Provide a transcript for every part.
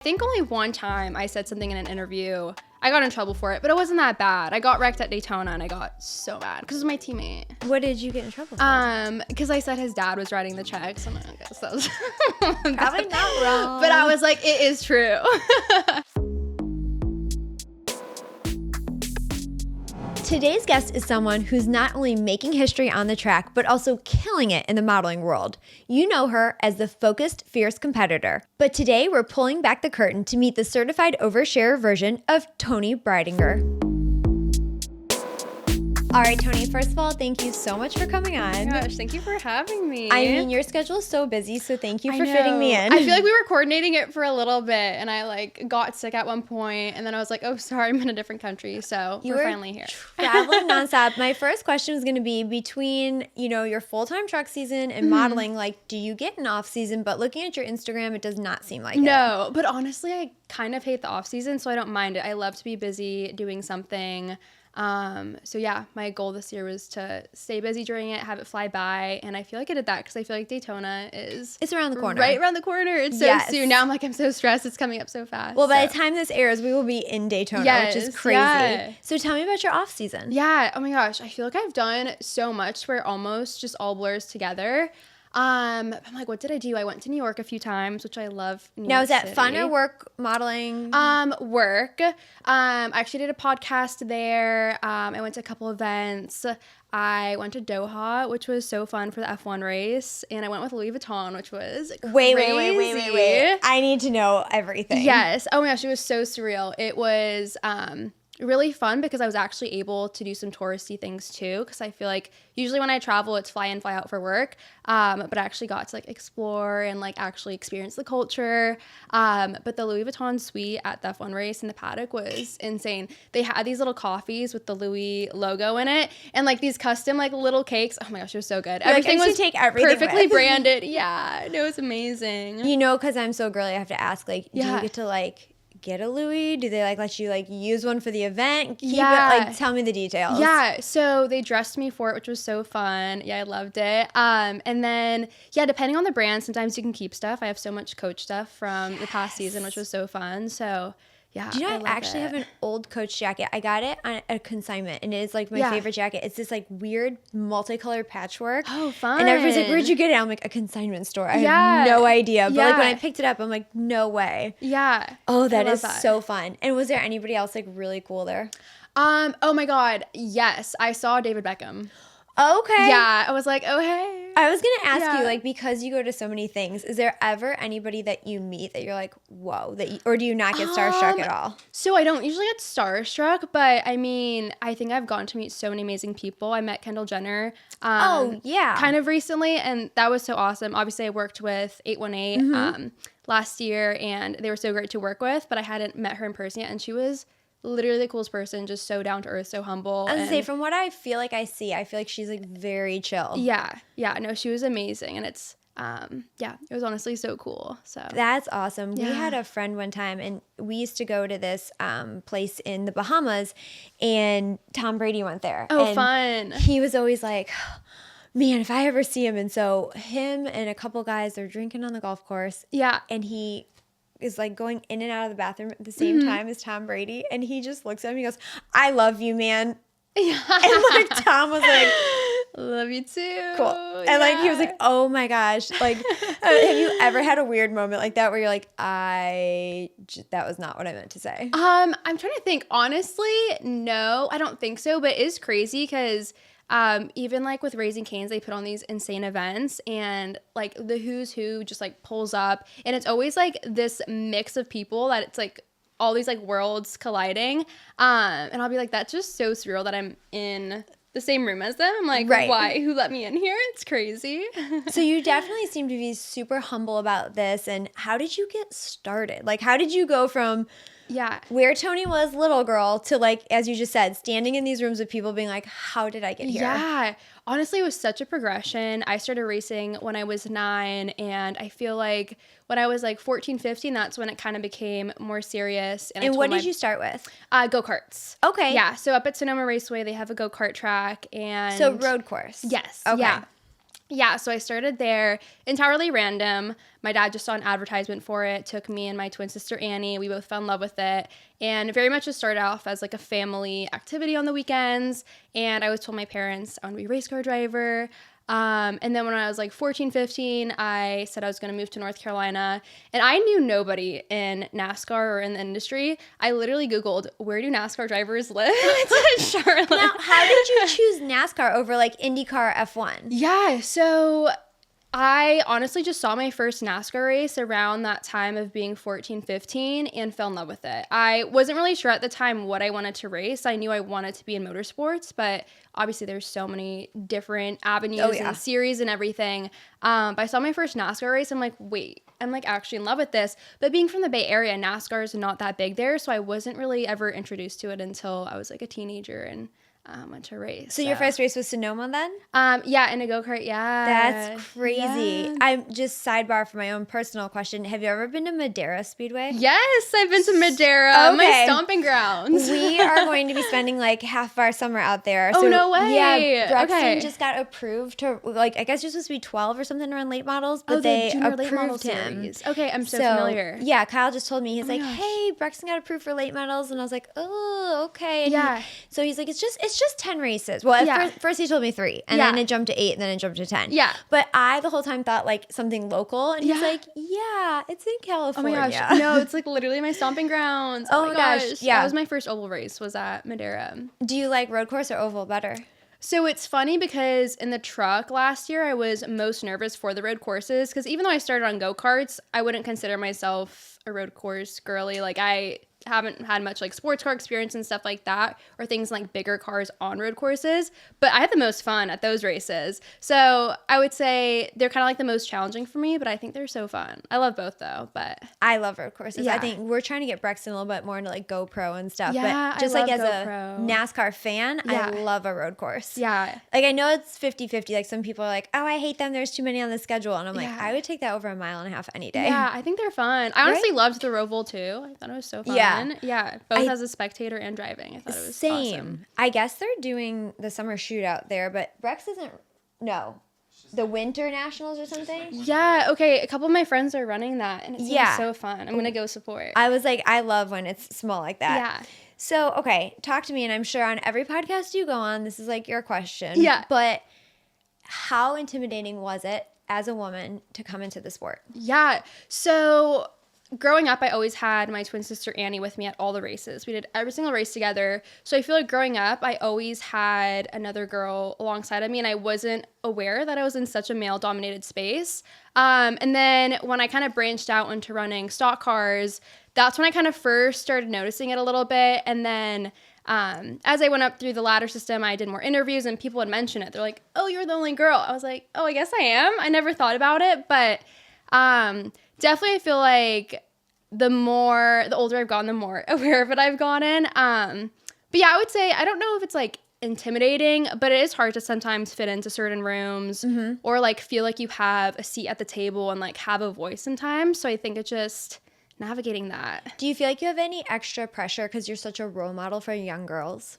I think only one time I said something in an interview. I got in trouble for it, but it wasn't that bad. I got wrecked at Daytona and I got so mad because it was my teammate. What did you get in trouble for? Because I said his dad was writing the checks. And I guess that was Probably not wrong. But I was like, it is true. Today's guest is someone who's not only making history on the track, but also killing it in the modeling world. You know her as the focused, fierce competitor. But today, we're pulling back the curtain to meet the certified oversharer version of Toni Breidinger. All right, Toni, first of all, thank you so much for coming on. Oh my gosh, thank you for having me. I mean, your schedule is so busy, so thank you for fitting me in. I feel like we were coordinating it for a little bit, and I got sick at one point, and then I was like, oh, sorry, I'm in a different country, so we're finally here. Traveling nonstop. My first question was going to be between, your full-time truck season and modeling, do you get an off season? But looking at your Instagram, it does not seem like it. No, but honestly, I kind of hate the off season, so I don't mind it. I love to be busy doing something. So yeah, my goal this year was to stay busy during it, have it fly by, and I feel like I did that because I feel like Daytona it's around the corner. Right around the corner. It's so soon. Now I'm so stressed. It's coming up so fast. Well, by the time this airs, we will be in Daytona, which is crazy. Yeah. So tell me about your off season. Yeah. Oh my gosh. I feel like I've done so much where it almost just all blurs together. I'm like, what did I do? I went to New York a few times, which I love. Now, is that fun or work modeling? Work. I actually did a podcast there. I went to a couple events. I went to Doha, which was so fun for the F1 race. And I went with Louis Vuitton, which was crazy. Wait. I need to know everything. Yes. Oh my gosh, it was so surreal. It was really fun because I was actually able to do some touristy things too, because I feel like usually when I travel it's fly in, fly out for work, but I actually got to explore and actually experience the culture. But the Louis Vuitton suite at the F1 race in the paddock was insane. They had these little coffees with the Louis logo in it and these custom little cakes. Oh my gosh, it was so good. Everything was perfectly branded. Yeah, it was amazing. Because I'm so girly, I have to ask, do you get to get a Louis? Do they let you use one for the event? Keep it? Tell me the details. Yeah, so they dressed me for it, which was so fun. Yeah, I loved it. And then depending on the brand, sometimes you can keep stuff. I have so much Coach stuff from the past season, which was so fun. So yeah, do you know I actually have an old Coach jacket? I got it on a consignment, and it is my favorite jacket. It's this weird multicolored patchwork. Oh, fun! And everybody's like, "Where'd you get it?" I'm like, "A consignment store." I have no idea, but when I picked it up, I'm like, "No way!" Yeah. Oh, that is so fun. And was there anybody else really cool there? Oh my God, yes, I saw David Beckham. Okay. Yeah, I was like, oh hey. I was gonna ask you, because you go to so many things, is there ever anybody that you meet that you're like, whoa, or do you not get starstruck at all? So I don't usually get starstruck, but I mean, I think I've gotten to meet so many amazing people. I met Kendall Jenner. Kind of recently, and that was so awesome. Obviously, I worked with 818 last year, and they were so great to work with, but I hadn't met her in person yet, and she was literally the coolest person, just so down to earth, so humble. I was gonna say, from what I feel like she's very chill. Yeah, no, she was amazing, and it's it was honestly so cool. So that's awesome. We had a friend one time, and we used to go to this place in the Bahamas, and Tom Brady went there. Oh, and fun! He was always like, man, if I ever see him. And so him and a couple guys, they're drinking on the golf course. Yeah, and he is going in and out of the bathroom at the same time as Tom Brady, and he just looks at him, he goes, "I love you, man." Yeah. And Tom was like, "Love you too." Cool. And he was like, "Oh my gosh." Have you ever had a weird moment like that where you're like, that was not what I meant to say? I'm trying to think. Honestly, no, I don't think so, but it is crazy because even with Raising Cane's, they put on these insane events, and the who's who just pulls up, and it's always this mix of people that it's all these worlds colliding, and I'll be like, that's just so surreal that I'm in the same room as them. I'm like, why? Who let me in here? It's crazy. So you definitely seem to be super humble about this, and how did you get started? How did you go from where Toni was little girl to as you just said, standing in these rooms with people being like, how did I get here? Yeah, honestly, it was such a progression. I started racing when I was 9, and I feel like when I was 14, 15, that's when it kind of became more serious. And what did you start with? Go-karts. Okay. Yeah, so up at Sonoma Raceway, they have a go-kart track. And so road course. Yes. Okay. Yeah. Yeah, so I started there, entirely random. My dad just saw an advertisement for it, took me and my twin sister Annie. We both fell in love with it, and very much just started off as like a family activity on the weekends. And I always told my parents I want to be a race car driver. And then when I was like 14, 15, I said I was going to move to North Carolina, and I knew nobody in NASCAR or in the industry. I literally Googled, where do NASCAR drivers live? It's in Charlotte. Now, how did you choose NASCAR over like IndyCar F1? Yeah, so I honestly just saw my first NASCAR race around that time of being 14, 15 and fell in love with it. I wasn't really sure at the time what I wanted to race. I knew I wanted to be in motorsports, but obviously there's so many different avenues and series and everything. But I saw my first NASCAR race. I'm like, wait, I'm like actually in love with this. But being from the Bay Area, NASCAR is not that big there. So I wasn't really ever introduced to it until I was like a teenager and went to race. So your first race was Sonoma then? Yeah, in a go-kart, yeah. That's crazy. Yeah. I'm just sidebar for my own personal question. Have you ever been to Madera Speedway? Yes, I've been to Madera, my stomping grounds. We are going to be spending like half of our summer out there. Oh, so, no way. Yeah, Brexton just got approved to, like, I guess you're supposed to be 12 or something around late models, but they approved him. Series. Okay, I'm so familiar. Yeah, Kyle just told me, he's like, hey, Brexton got approved for late models, and I was like, oh, okay. And so he's like, it's just 10 races. Well, at first he told me 3, and then it jumped to 8, and then it jumped to 10. Yeah. But I the whole time thought like something local, and he's like, yeah, it's in California. Oh my gosh. No, it's like literally my stomping grounds. Oh my gosh. Yeah. That was my first oval race, was at Madera. Do you like road course or oval better? So it's funny because in the truck last year, I was most nervous for the road courses because even though I started on go-karts, I wouldn't consider myself a road course girly. Like I haven't had much like sports car experience and stuff like that, or things like bigger cars on road courses, but I had the most fun at those races. So I would say they're kind of like the most challenging for me, but I think they're so fun. I love both though, but I love road courses. I think we're trying to get Brexton a little bit more into like GoPro and stuff, yeah, but just like as GoPro. A NASCAR fan, I love a road course. Yeah. Like I know it's 50-50. Like some people are like, oh, I hate them. There's too many on the schedule. And I'm like, I would take that over 1.5 miles any day. Yeah, I think they're fun. I honestly loved the Roval too. I thought it was so fun. Yeah. Both as a spectator and driving. I thought it was awesome. I guess they're doing the summer shootout there, but Brex isn't. No, the winter nationals or something. Yeah. Okay. A couple of my friends are running that, and it seems so fun. I'm gonna go support. I was like, I love when it's small like that. Yeah. So okay, talk to me, and I'm sure on every podcast you go on, this is like your question. Yeah. But how intimidating was it as a woman to come into the sport? Yeah. So growing up, I always had my twin sister Annie with me at all the races. We did every single race together. So I feel like growing up, I always had another girl alongside of me, and I wasn't aware that I was in such a male-dominated space. And then when I kind of branched out into running stock cars, that's when I kind of first started noticing it a little bit. And then as I went up through the ladder system, I did more interviews, and people would mention it. They're like, oh, you're the only girl. I was like, oh, I guess I am. I never thought about it, but definitely I feel like the older I've gotten, the more aware of it I've gotten. But yeah, I would say, I don't know if it's like intimidating, but it is hard to sometimes fit into certain rooms or like feel like you have a seat at the table and like have a voice sometimes. So I think it's just navigating that. Do you feel like you have any extra pressure because you're such a role model for young girls?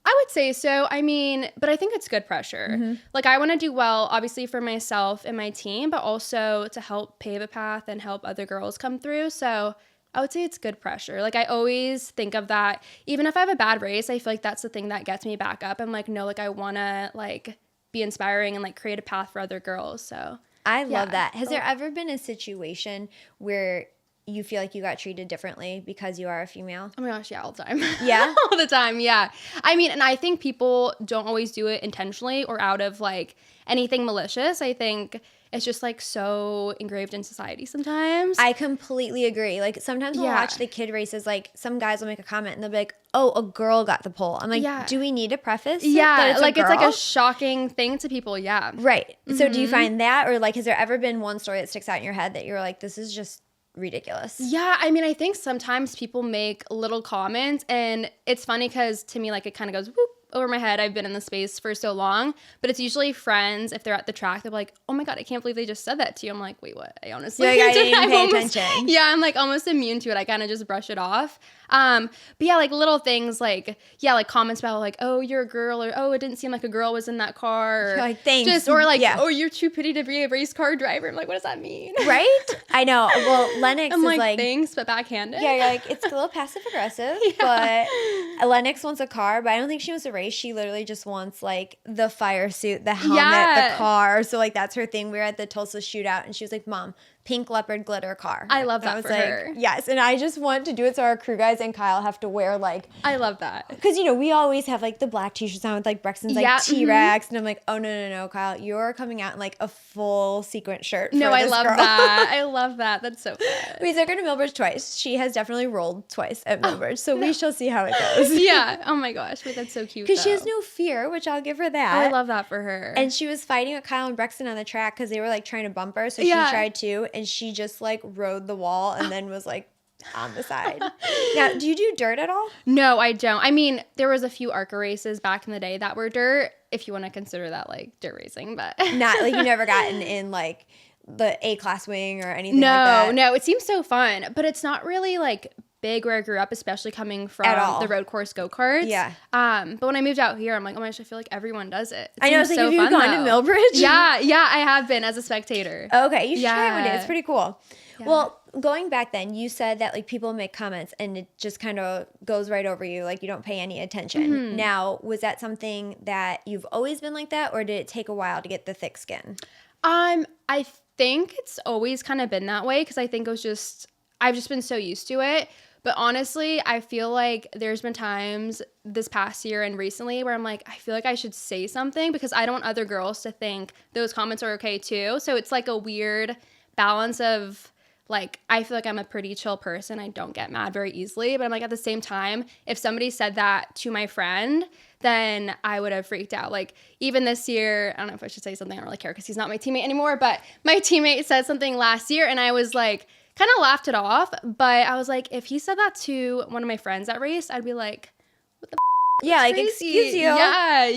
I would say so. I mean, but I think it's good pressure. Like I want to do well, obviously for myself and my team, but also to help pave a path and help other girls come through. So I would say it's good pressure. Like I always think of that. Even if I have a bad race, I feel like that's the thing that gets me back up. I'm like, no, like I want to like be inspiring and like create a path for other girls. So I love that. Has there ever been a situation where you feel like you got treated differently because you are a female? Oh my gosh, yeah, all the time. Yeah? All the time, yeah. I mean, and I think people don't always do it intentionally or out of like anything malicious. I think it's just like so engraved in society sometimes. I completely agree. Like sometimes we'll watch the kid races, like some guys will make a comment and they'll be like, oh, a girl got the pole. I'm like, do we need to preface that it's like a girl? It's like a shocking thing to people, Right. So do you find that, or like has there ever been one story that sticks out in your head that you're like, this is just ridiculous? Yeah, I mean, I think sometimes people make little comments, and it's funny because to me, like, it kind of goes whoop over my head. I've been in the space for so long, but it's usually friends. If they're at the track, they're like, oh my God, I can't believe they just said that to you. I'm like, wait, what? I honestly I didn't pay almost, attention. Yeah, I'm like almost immune to it. I kind of just brush it off. But yeah, like little things like, yeah, like comments about like, oh, you're a girl, or oh, it didn't seem like a girl was in that car. Or like, thanks. Just, or like, oh, you're too pretty to be a race car driver. I'm like, what does that mean? Right? I know. Well, Lennox I'm is like, thanks, but backhanded. Yeah, you're like, it's a little passive aggressive, but Lennox wants a car, but I don't think she wants a race. She literally just wants like the fire suit, the helmet, the car. So like that's her thing. We were at the Tulsa shootout and she was like, Mom, pink leopard glitter car. I love that I was for like, her. Yes, and I just want to do it so our crew guys and Kyle have to wear like. I love that. Because, you know, we always have like the black t-shirts on with like Brexton's like T-Rex. And I'm like, oh, no, Kyle, you're coming out in like a full sequin shirt. No, I love girl. that. I love that. That's so fun. We took her to Millbridge twice. She has definitely rolled twice at Millbridge. So we shall see how it goes. Yeah. Oh my gosh. Wait, that's so cute. Because she has no fear, which I'll give her that. I love that for her. And she was fighting with Kyle and Brexton on the track because they were like trying to bump her. So she tried to. And she just like rode the wall and then was like on the side. Now, do you do dirt at all? No, I don't. I mean, there was a few ARCA races back in the day that were dirt, if you want to consider that like dirt racing, but not like you never gotten in like the A-class wing or anything like that. No, it seems so fun, but it's not really like big where I grew up, especially coming from the road course go-karts. Yeah. But when I moved out here, I'm like, oh my gosh, I feel like everyone does it. I know. It's like, have you gone to Millbridge? Yeah, I have been as a spectator. Okay, you should try it one day. It's pretty cool. Yeah. Well, going back then, you said that like people make comments and it just kind of goes right over you, like you don't pay any attention. Mm-hmm. Now, was that something that you've always been like that, or did it take a while to get the thick skin? I think it's always kind of been that way because I think I've just been so used to it. But honestly, I feel like there's been times this past year and recently where I'm like, I feel like I should say something because I don't want other girls to think those comments are okay too. So it's like a weird balance of like, I feel like I'm a pretty chill person. I don't get mad very easily. But I'm like, at the same time, if somebody said that to my friend, then I would have freaked out. Like even this year, I don't know if I should say something, I don't really care because he's not my teammate anymore, but my teammate said something last year and I was like, kind of laughed it off. But I was like, if he said that to one of my friends at race, I'd be like, what the Yeah, like, crazy. excuse you. Yeah.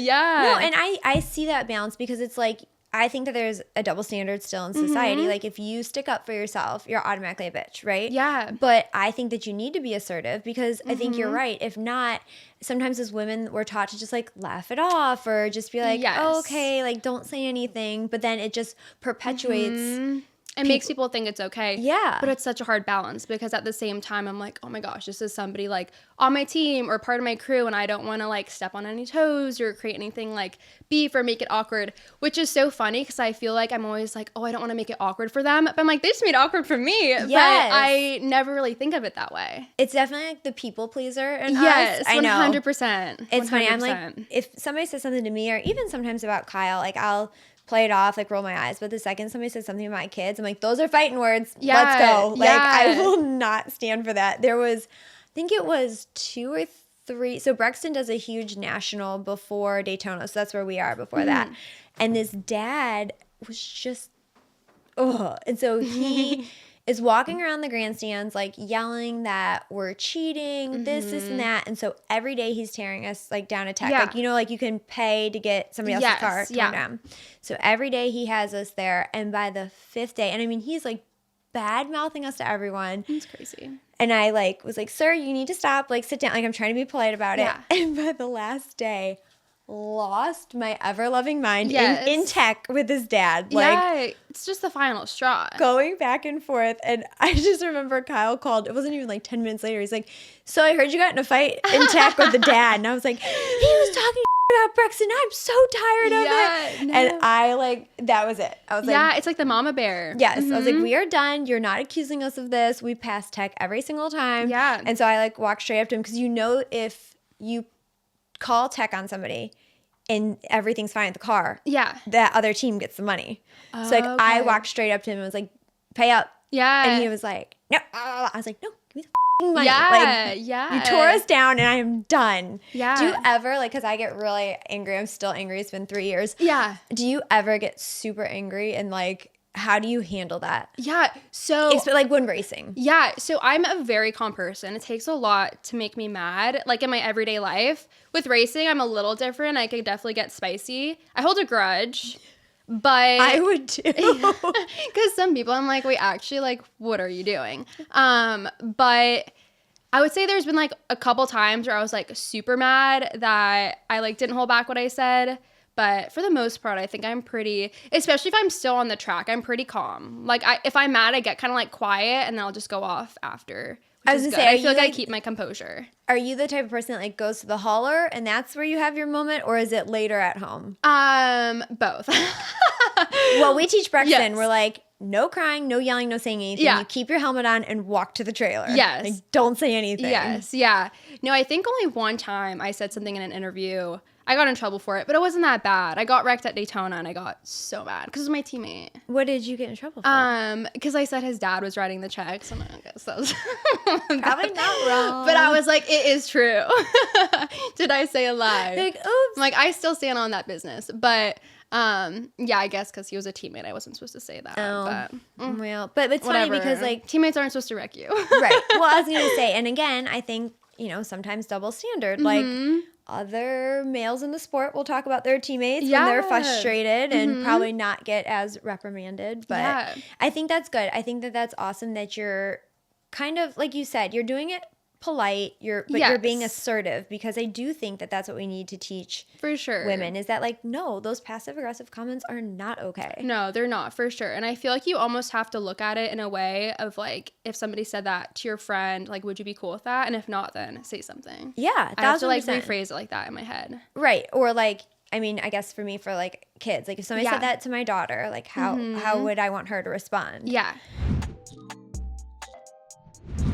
No, and I see that balance because it's like, I think that there's a double standard still in society. Mm-hmm. Like if you stick up for yourself, you're automatically a bitch, right? Yeah. But I think that you need to be assertive because I think you're right. If not, sometimes as women, we're taught to just like laugh it off or just be like, oh, okay, like don't say anything. But then it just perpetuates. It makes people think it's okay. Yeah. But it's such a hard balance because at the same time, I'm like, oh my gosh, this is somebody like on my team or part of my crew and I don't want to like step on any toes or create anything like beef or make it awkward, which is so funny because I feel like I'm always like, oh, I don't want to make it awkward for them. But I'm like, they just made it awkward for me. Yes. But I never really think of it that way. It's definitely like the people pleaser in yes, us. I know. 100%. It's 100%. funny. I'm like, if somebody says something to me or even sometimes about Kyle, like I'll play it off, like roll my eyes. But the second somebody says something about my kids, I'm like, those are fighting words. Yeah, let's go. Like, yeah. I will not stand for that. There was, I think it was 2 or 3. So Brexton does a huge national before Daytona. So that's where we are before that. And this dad was just, and so he is walking around the grandstands, like yelling that we're cheating, this, and that. And so every day he's tearing us like down a tech. Yeah. Like, you know, like you can pay to get somebody else's car torn down. So every day he has us there. And by the 5th day, and I mean, he's like bad mouthing us to everyone. It's crazy. And I like was like, sir, you need to stop. Like sit down. Like I'm trying to be polite about it. And by the last day, lost my ever-loving mind in tech with his dad. Like, it's just the final straw. Going back and forth. And I just remember Kyle called. It wasn't even like 10 minutes later. He's like, so I heard you got in a fight in tech with the dad. And I was like, he was talking about Brexton. I'm so tired of it. No. And I like, that was it. I was like, it's like the mama bear. Yes. I was like, we are done. You're not accusing us of this. We pass tech every single time. Yeah. And so I like walked straight up to him because you know if you call tech on somebody and everything's fine with the car, that other team gets the money. So like I walked straight up to him and was like, pay up. Yeah. And he was like, no. I was like, no, give me the money. Yeah. You tore us down and I am done. Yeah. Do you ever, like, because I get really angry. I'm still angry. It's been 3 years. Yeah. Do you ever get super angry and like how do you handle that? Yeah. So like when racing. Yeah. So I'm a very calm person. It takes a lot to make me mad, like in my everyday life. With racing, I'm a little different. I could definitely get spicy. I hold a grudge, but I would too. Because some people, I'm like, wait, actually, like, what are you doing? But I would say there's been like a couple times where I was like super mad that I like didn't hold back what I said. But for the most part, I think I'm pretty, especially if I'm still on the track, I'm pretty calm. Like if I'm mad, I get kind of like quiet and then I'll just go off after. I was gonna say, I feel like I keep my composure. Are you the type of person that like goes to the hauler and that's where you have your moment, or is it later at home? Both. Well, we teach Brexton. Yes. We're like, no crying, no yelling, no saying anything. Yeah. You keep your helmet on and walk to the trailer. Yes. Like, don't say anything. Yes. Yeah. No, I think only one time I said something in an interview. I got in trouble for it, but it wasn't that bad. I got wrecked at Daytona and I got so mad because it was my teammate. What did you get in trouble for? Because I said his dad was writing the checks, and I guess that was Probably not wrong. But I was like, it is true. Did I say a lie? Like, oops. Like, I still stand on that business. But yeah, I guess because he was a teammate, I wasn't supposed to say that. Well, but it's whatever. funny because like teammates aren't supposed to wreck you. Right. Well, I was gonna say, and again, I think sometimes double standard. Like other males in the sport will talk about their teammates when they're frustrated and probably not get as reprimanded. But I think that's good. I think that that's awesome that you're kind of like you said, you're doing it polite. You're being assertive, because I do think that that's what we need to teach for sure women, is that like, no, those passive aggressive comments are not okay. No, they're not, for sure. And I feel like you almost have to look at it in a way of like, if somebody said that to your friend, like, would you be cool with that? And if not, then say something. Yeah, I have to like rephrase it like that in my head. Right. Or like, I mean, I guess for me, for like kids, like if somebody said that to my daughter, like how would I want her to respond? Yeah.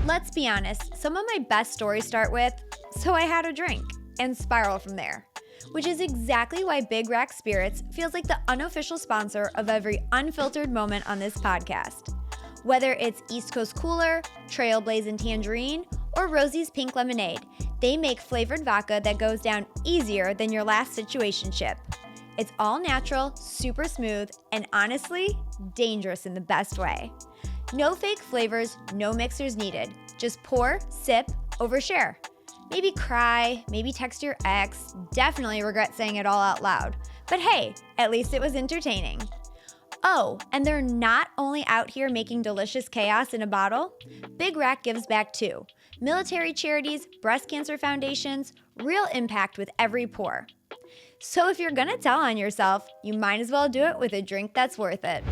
Let's be honest, some of my best stories start with, so I had a drink, and spiral from there. Which is exactly why Big Rack Spirits feels like the unofficial sponsor of every unfiltered moment on this podcast. Whether it's East Coast Cooler, Trailblazing Tangerine, or Rosie's Pink Lemonade, they make flavored vodka that goes down easier than your last situationship. It's all natural, super smooth, and honestly, dangerous in the best way. No fake flavors, no mixers needed. Just pour, sip, overshare. Maybe cry, maybe text your ex, definitely regret saying it all out loud. But hey, at least it was entertaining. Oh, and they're not only out here making delicious chaos in a bottle, Big Rack gives back too. Military charities, breast cancer foundations, real impact with every pour. So if you're gonna tell on yourself, you might as well do it with a drink that's worth it.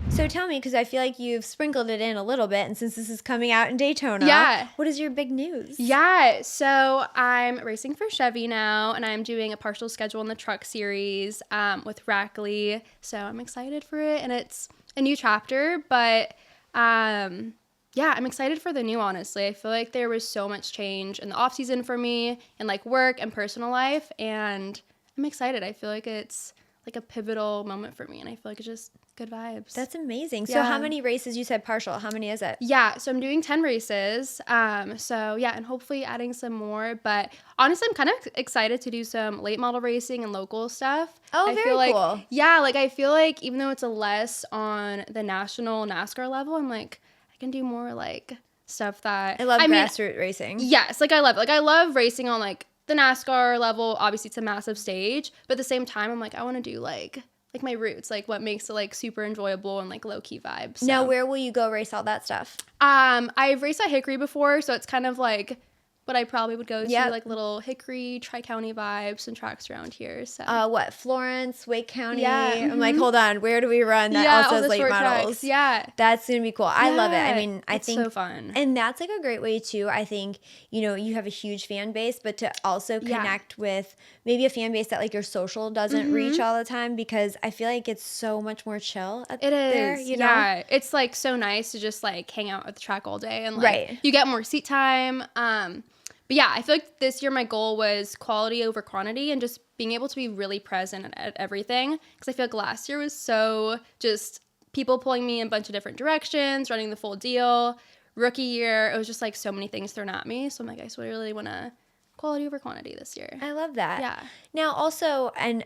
So tell me, because I feel like you've sprinkled it in a little bit, and since this is coming out in Daytona, what is your big news? Yeah, so I'm racing for Chevy now, and I'm doing a partial schedule in the Truck Series with Rackley, so I'm excited for it, and it's a new chapter, but I'm excited for the new, honestly. I feel like there was so much change in the off season for me, and like work and personal life, and I'm excited. I feel like it's like a pivotal moment for me, and I feel like it's just good vibes. That's amazing. So how many races? You said partial. How many is it? Yeah, so I'm doing 10 races. And hopefully adding some more. But honestly, I'm kind of excited to do some late model racing and local stuff. Oh, very cool. Yeah, like I feel like even though it's a less on the national NASCAR level, I'm like, I can do more like stuff that I love grassroots racing. Yes, like I love racing on like the NASCAR level. Obviously, it's a massive stage, but at the same time, I'm like, I want to do like my roots, like what makes it like super enjoyable and like low key vibes. So. Now, where will you go race all that stuff? I've raced at Hickory before, so it's kind of like what I probably would go to, like little Hickory, Tri-County vibes and tracks around here. So what, Florence, Wake County? Yeah. I'm like, hold on, where do we run that also has late models? Tracks. Yeah. That's going to be cool. I love it. I mean, I think it's so fun. And that's like a great way too. I think, you have a huge fan base, but to also connect with maybe a fan base that like your social doesn't reach all the time, because I feel like it's so much more chill there, Yeah. It's like so nice to just like hang out at the track all day, and like you get more seat time. But yeah, I feel like this year my goal was quality over quantity and just being able to be really present at everything. Because I feel like last year was so just people pulling me in a bunch of different directions, running the full deal. Rookie year, it was just like so many things thrown at me. So I'm like, I really want to quality over quantity this year. I love that. Yeah. Now also, and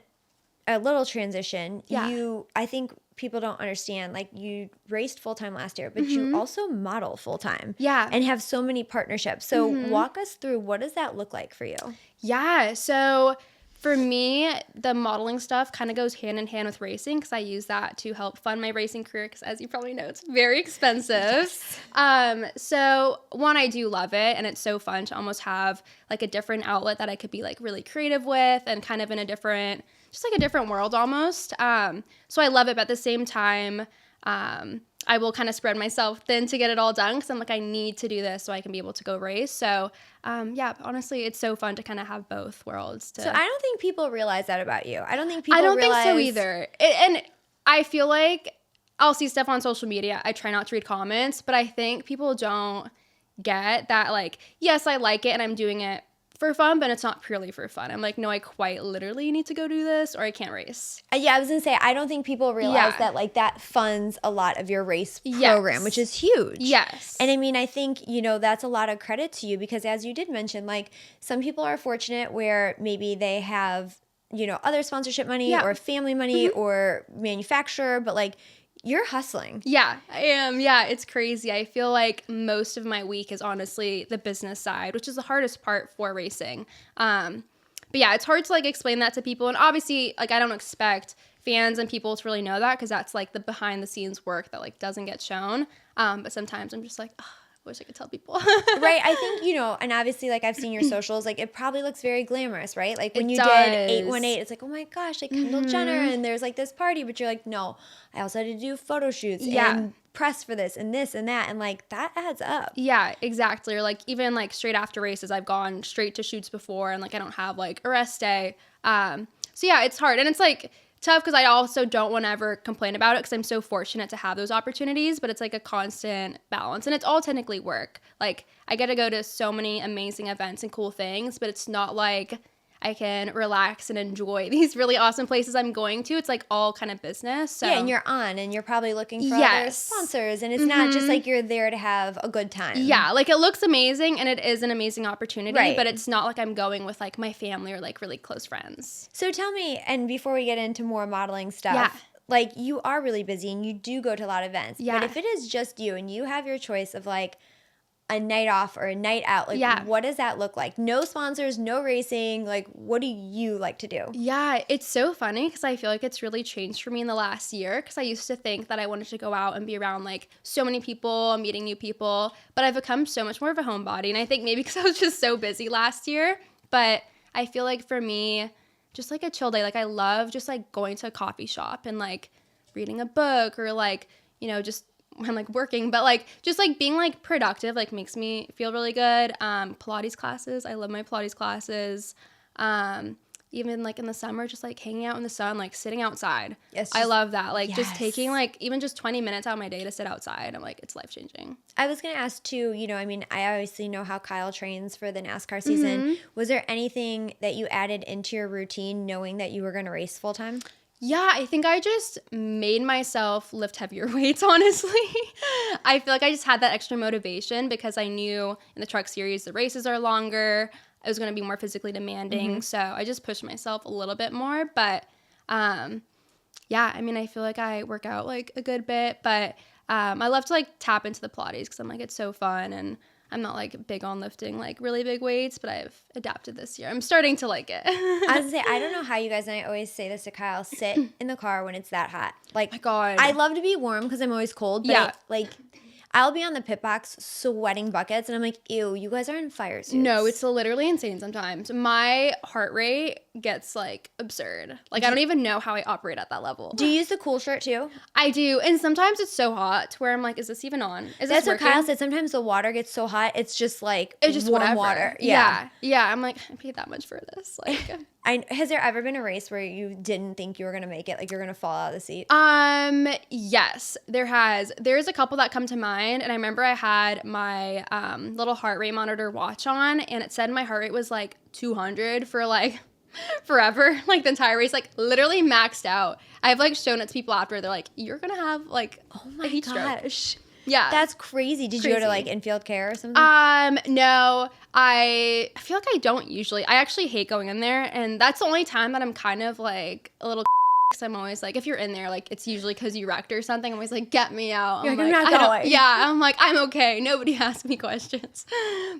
a little transition. Yeah. I think people don't understand, like, you raced full-time last year, but you also model full-time. Yeah. And have so many partnerships. So walk us through, what does that look like for you? Yeah. So for me, the modeling stuff kind of goes hand in hand with racing because I use that to help fund my racing career because, as you probably know, it's very expensive. Yes. So one, I do love it, and it's so fun to almost have like a different outlet that I could be like really creative with and kind of in a different, just like a different world almost. So I love it, but at the same time, I will kind of spread myself thin to get it all done because I'm like, I need to do this so I can be able to go race. So, yeah, honestly, it's so fun to kind of have both worlds. So I don't think people realize that about you. I don't think people think so either. And I feel like I'll see stuff on social media. I try not to read comments, but I think people don't get that, like, yes, I like it and I'm doing it for fun, but it's not purely for fun. I'm like, no, I quite literally need to go do this or I can't race. Yeah, I was going to say, I don't think people realize that, like, that funds a lot of your race program, which is huge. Yes. And I mean, I think, you know, that's a lot of credit to you because, as you did mention, like, some people are fortunate where maybe they have, you know, other sponsorship money or family money or manufacturer, but, like, you're hustling. Yeah, I am. Yeah, it's crazy. I feel like most of my week is honestly the business side, which is the hardest part for racing. But yeah, it's hard to like explain that to people. And obviously, like, I don't expect fans and people to really know that because that's like the behind the scenes work that like doesn't get shown. But sometimes I'm just like, oh, I wish I could tell people. Right. I think, you know, and obviously, like, I've seen your socials, like, it probably looks very glamorous, right? Like, when you did 818, it's like, oh my gosh, like Kendall Jenner, and there's like this party, but you're like, no, I also had to do photo shoots and press for this and that, and like, that adds up. Yeah, exactly. Or like, even like straight after races, I've gone straight to shoots before, and like, I don't have like a rest day. So yeah, it's hard. And it's like, tough because I also don't want to ever complain about it because I'm so fortunate to have those opportunities, but it's like a constant balance and it's all technically work. Like, I get to go to so many amazing events and cool things, but it's not like I can relax and enjoy these really awesome places I'm going to. It's like all kind of business. So. Yeah, and you're probably looking for other sponsors, and it's not just like you're there to have a good time. Yeah, like, it looks amazing and it is an amazing opportunity, but it's not like I'm going with like my family or like really close friends. So tell me, and before we get into more modeling stuff, like, you are really busy and you do go to a lot of events, but if it is just you and you have your choice of like a night off or a night out, like, what does that look like? No sponsors, no racing, like, what do you like to do? Yeah, it's so funny because I feel like it's really changed for me in the last year because I used to think that I wanted to go out and be around like so many people, meeting new people, but I've become so much more of a homebody, and I think maybe because I was just so busy last year, but I feel like for me, just like a chill day, like, I love just like going to a coffee shop and like reading a book or like, you know, just I'm like working, but like just like being like productive like makes me feel really good. Pilates classes, I love my Pilates classes. Even like in the summer, just like hanging out in the sun, like sitting outside. Yes, I love that. Like just taking like even just 20 minutes out of my day to sit outside. I'm like, it's life changing. I was gonna ask too, you know, I mean, I obviously know how Kyle trains for the NASCAR season. Was there anything that you added into your routine knowing that you were gonna race full time? Yeah, I think I just made myself lift heavier weights, honestly. I feel like I just had that extra motivation because I knew in the Truck Series the races are longer. It was going to be more physically demanding. So I just pushed myself a little bit more. But yeah, I mean, I feel like I work out like a good bit. But I love to like tap into the Pilates because I'm like, it's so fun. And I'm not like big on lifting like really big weights, but I've adapted this year. I'm starting to like it. I was gonna say, I don't know how you guys, and I always say this to Kyle, sit in the car when it's that hot. Like, my God. I love to be warm because I'm always cold, but I'll be on the pit box sweating buckets, and I'm like, ew, you guys are in fire suits. No, it's literally insane sometimes. My heart rate gets like absurd. Like, I don't even know how I operate at that level. Do you use the cool shirt too? I do, and sometimes it's so hot to where I'm like, is this even on? Is That's this what Kyle said. Sometimes the water gets so hot, it's just like it's just warm water. Yeah. I'm like, I paid that much for this. Like, has there ever been a race where you didn't think you were gonna make it, like you're gonna fall out of the seat? Yes, there has. There's a couple that come to mind, and I remember I had my little heart rate monitor watch on, and it said my heart rate was like 200 for like forever, like the entire race, like literally maxed out. I've like shown it to people after. They're like, you're gonna have like oh my a heat gosh. stroke. Yeah. That's crazy. Did you go to like infield care or something? No. I feel like I don't usually. I actually hate going in there, and that's the only time that I'm kind of like a little because I'm always like, if you're in there, like it's usually because you wrecked or something. I'm always like, get me out. I'm not going. Yeah, I'm like, I'm okay. Nobody asked me questions.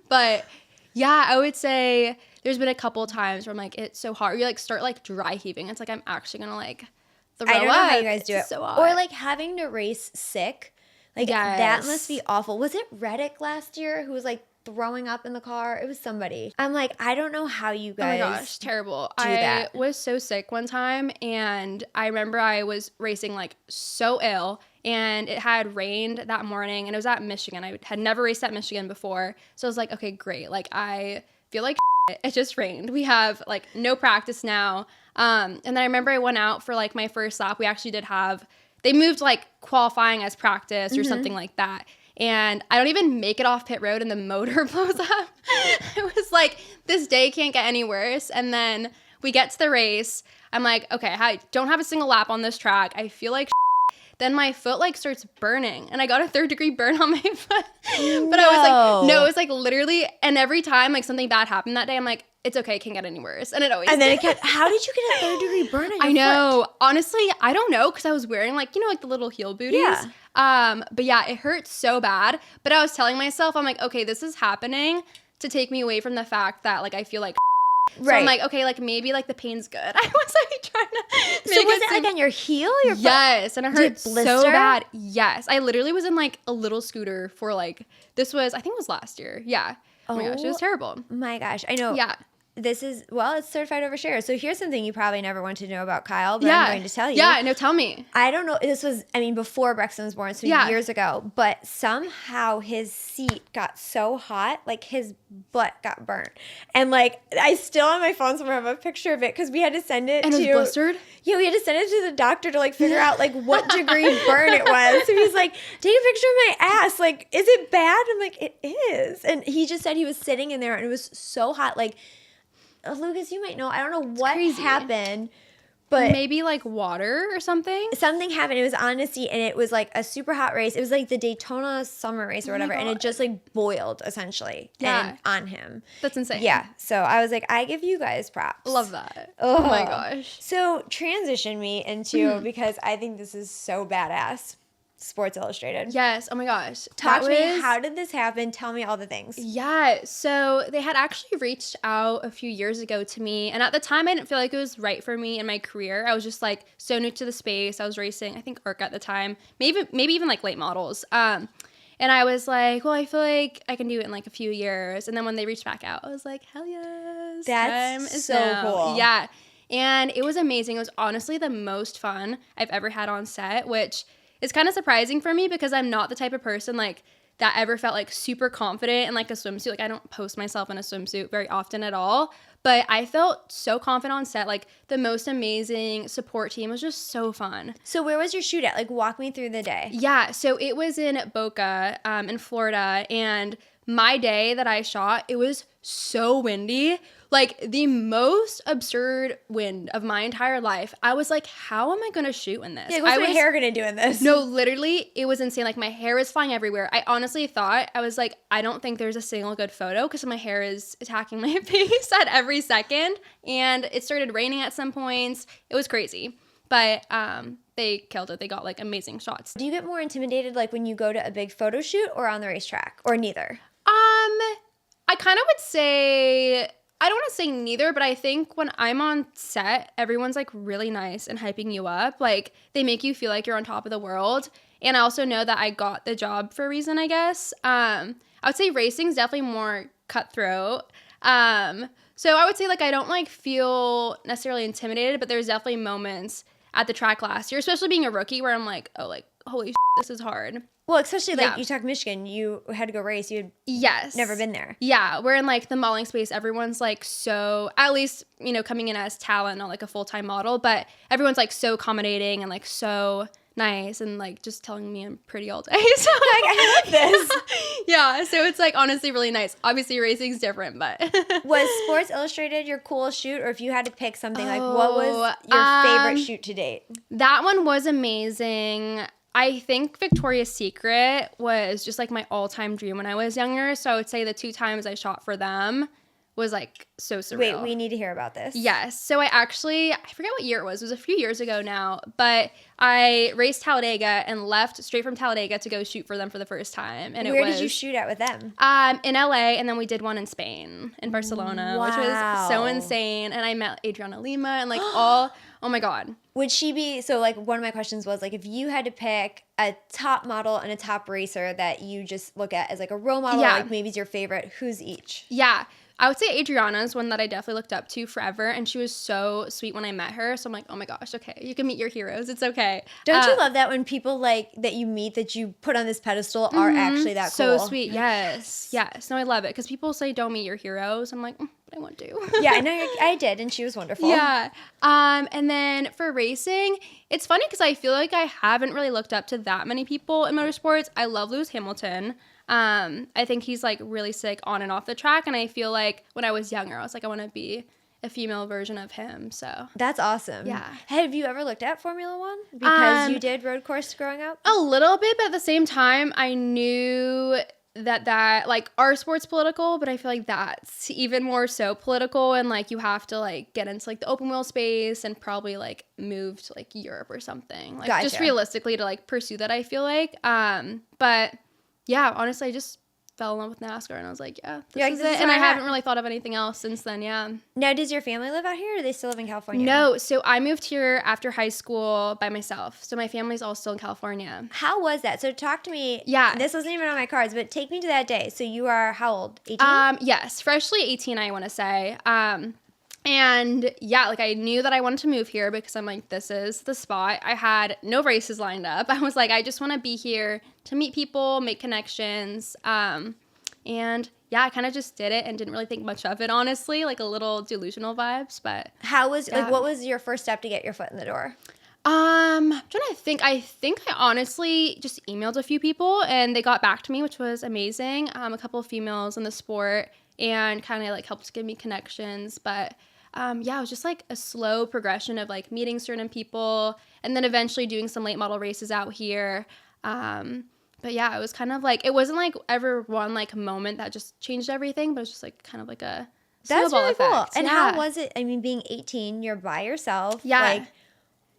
But yeah, I would say there's been a couple times where I'm like, it's so hard. You like start like dry heaving. It's like I'm actually gonna like throw up. I don't know how you guys do it. So or like having to race sick. Like that must be awful. Was it Reddick last year who was like throwing up in the car? It was somebody. I'm like, I don't know how you guys. Oh my gosh, terrible. I was so sick one time, and I remember I was racing like so ill, and it had rained that morning, and it was at Michigan. I had never raced at Michigan before, so I was like, okay, great. Like I feel like it just rained. We have like no practice now. And then I remember I went out for like my first lap. We actually did have. They moved like qualifying as practice or something like that. And I don't even make it off pit road and the motor blows up. It was like, this day can't get any worse. And then we get to the race. I'm like, okay, I don't have a single lap on this track. I feel like then my foot like starts burning and I got a 3rd-degree burn on my foot. But I was like, no, it was like literally, and every time like something bad happened that day, I'm like, it's okay, it can't get any worse. And it always And then it kept, how did you get a 3rd-degree burn on your I know. foot? Honestly, I don't know because I was wearing like, like the little heel booties. Yeah. But yeah, it hurt so bad. But I was telling myself, I'm like, okay, this is happening to take me away from the fact that like I feel like So I'm like, okay, like maybe like the pain's good. I was like trying to make So was it like on your heel? Your yes, and it hurt blister? so bad. Yes, I literally was in like a little scooter for like, this was, I think it was last year. Yeah. Oh my gosh, it was terrible. My gosh, I know. Yeah. This is, well, it's certified overshare. So here's something you probably never wanted to know about Kyle, but I'm going to tell you. Yeah, no, tell me. I don't know. This was, I mean, before Brexton was born, so years ago. But somehow his seat got so hot, like his butt got burnt. And like, I still on my phone somewhere have a picture of it because we had to send it and to. And it was blistered? Yeah, we had to send it to the doctor to like figure out like what degree burn it was. So he's like, take a picture of my ass. Like, is it bad? I'm like, it is. And he just said he was sitting in there and it was so hot. Like, Lucas, you might know. I don't know what happened, but maybe like water or something. Something happened. It was on a seat, and it was like a super hot race. It was like the Daytona summer race or whatever, and it just like boiled essentially. And on him. That's insane. Yeah. So I was like, I give you guys props. Love that. Oh my gosh. So transition me into because I think this is so badass. Sports Illustrated. Yes. Oh my gosh. Talk to me. How did this happen? Tell me all the things. Yeah. So they had actually reached out a few years ago to me. And at the time, I didn't feel like it was right for me in my career. I was just like so new to the space. I was racing, I think, ARC at the time. Maybe even like late models. And I was like, well, I feel like I can do it in like a few years. And then when they reached back out, I was like, hell yes. That's so cool. Yeah. And it was amazing. It was honestly the most fun I've ever had on set, which it's kind of surprising for me because I'm not the type of person like that ever felt like super confident in like a swimsuit. Like I don't post myself in a swimsuit very often at all, but I felt so confident on set. Like the most amazing support team was just so fun. So where was your shoot at? Like walk me through the day. Yeah, so it was in Boca in Florida, and my day that I shot, it was so windy. Like the most absurd wind of my entire life. I was like, how am I going to shoot in this? Yeah, what's my hair going to do in this? No, literally, it was insane. Like my hair was flying everywhere. I honestly thought, I was like, I don't think there's a single good photo because my hair is attacking my face at every second. And it started raining at some points. It was crazy. But they killed it. They got like amazing shots. Do you get more intimidated like when you go to a big photo shoot or on the racetrack or neither? I kind of would say, I don't want to say neither, but I think when I'm on set, everyone's like really nice and hyping you up. Like they make you feel like you're on top of the world. And I also know that I got the job for a reason, I guess. I would say racing is definitely more cutthroat. So I would say like I don't like feel necessarily intimidated, but there's definitely moments at the track last year, especially being a rookie, where I'm like, oh, like, holy shit, this is hard. Well, especially like you talk Michigan, you had to go race. You had never been there. Yeah, we're in like the modeling space. Everyone's like so, at least, you know, coming in as talent, not like a full-time model, but everyone's like so accommodating and like so nice and like just telling me I'm pretty all day. So like, I love this. Yeah, so it's like honestly really nice. Obviously racing's different, but. Was Sports Illustrated your coolest shoot, or if you had to pick something, like what was your favorite shoot to date? That one was amazing. I think Victoria's Secret was just like my all-time dream when I was younger. So I would say the 2 times I shot for them was like so surreal. Wait, we need to hear about this. Yes. So I forget what year it was. It was a few years ago now, but I raced Talladega and left straight from Talladega to go shoot for them for the first time. And Where did you shoot at with them? In LA, and then we did one in Spain, in Barcelona, which was so insane. And I met Adriana Lima and like oh my God. Would she be, so like one of my questions was like, if you had to pick a top model and a top racer that you just look at as like a role model, like maybe is your favorite, who's each? Yeah. I would say Adriana's one that I definitely looked up to forever, and she was so sweet when I met her. So I'm like, oh my gosh, okay, you can meet your heroes. It's okay. Don't you love that when people like that you meet that you put on this pedestal are actually that cool? So sweet. Yes. Yes. No, I love it because people say don't meet your heroes. I'm like, I want to. Yeah, I know I did, and she was wonderful. Yeah. And then for racing, it's funny because I feel like I haven't really looked up to that many people in motorsports. I love Lewis Hamilton. I think he's like really sick on and off the track, and I feel like when I was younger I was like I want to be a female version of him. So that's awesome. Yeah. Have you ever looked at Formula One because you did road course growing up? A little bit, but at the same time I knew that like our sport's political, but I feel like that's even more so political, and like you have to like get into like the open wheel space and probably like move to like Europe or something, like just realistically to like pursue that, I feel like but yeah, honestly, I just fell in love with NASCAR, and I was like, yeah, this is it. And I haven't really thought of anything else since then, yeah. Now, does your family live out here, or do they still live in California? No, so I moved here after high school by myself. So my family's all still in California. How was that? So talk to me. Yeah. This wasn't even on my cards, but take me to that day. So you are how old? 18? Yes, freshly 18, I want to say. And yeah, like I knew that I wanted to move here because I'm like, this is the spot. I had no races lined up. I was like, I just want to be here to meet people, make connections. And yeah, I kind of just did it and didn't really think much of it, honestly, like a little delusional vibes. But how was like, what was your first step to get your foot in the door? I'm trying to think. I think I honestly just emailed a few people and they got back to me, which was amazing. A couple of females in the sport, and kind of like helped give me connections. But yeah, it was just like a slow progression of like meeting certain people and then eventually doing some late model races out here. But yeah, it was kind of like, it wasn't like ever one like moment that just changed everything, but it was just like kind of like a snowball really effect. Cool. And yeah. How was it? I mean, being 18, you're by yourself. Yeah. Like,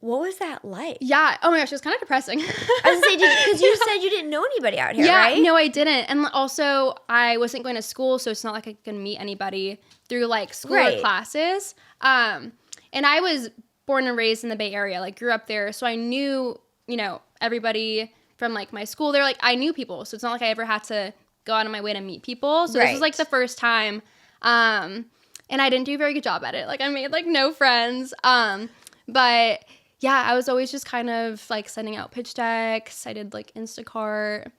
what was that like? Yeah. Oh my gosh, it was kind of depressing. I was going to say, because you said you didn't know anybody out here, right? No, I didn't. And also, I wasn't going to school, so it's not like I could meet anybody through like school or classes. And I was born and raised in the Bay Area, like grew up there, so I knew, you know, everybody from like my school there. Like I knew people, so it's not like I ever had to go out of my way to meet people. So this was like the first time, and I didn't do a very good job at it. Like I made like no friends. But yeah, I was always just kind of like sending out pitch decks. I did like Instacart.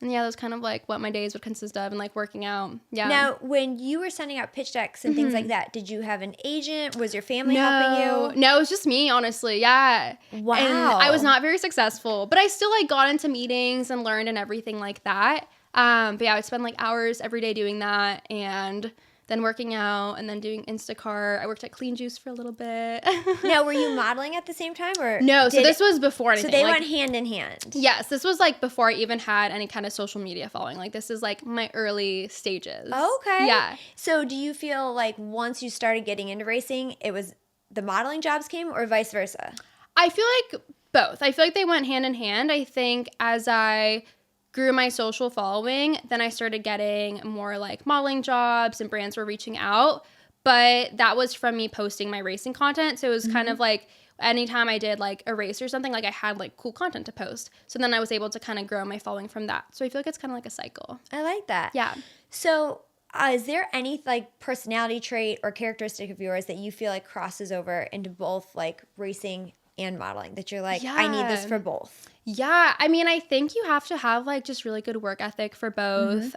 And yeah, that was kind of like what my days would consist of and like working out. Yeah. Now, when you were sending out pitch decks and things like that, did you have an agent? Was your family helping you? No, it was just me, honestly. Yeah. Wow. And I was not very successful, but I still like got into meetings and learned and everything like that. But yeah, I would spend like hours every day doing that and then working out and then doing Instacart. I worked at Clean Juice for a little bit. Now, were you modeling at the same time? Or no, so this was before anything. So they went hand in hand. Yes, this was like before I even had any kind of social media following. Like this is like my early stages. Okay. Yeah. So do you feel like once you started getting into racing, it was the modeling jobs came or vice versa? I feel like both. I feel like they went hand in hand. I think as I grew my social following, then I started getting more like modeling jobs and brands were reaching out. But that was from me posting my racing content. So it was kind of like anytime I did like a race or something, like I had like cool content to post. So then I was able to kind of grow my following from that. So I feel like it's kind of like a cycle. I like that. Yeah. So is there any like personality trait or characteristic of yours that you feel like crosses over into both like racing and modeling, that you're like, I need this for both? Yeah, I mean, I think you have to have like just really good work ethic for both.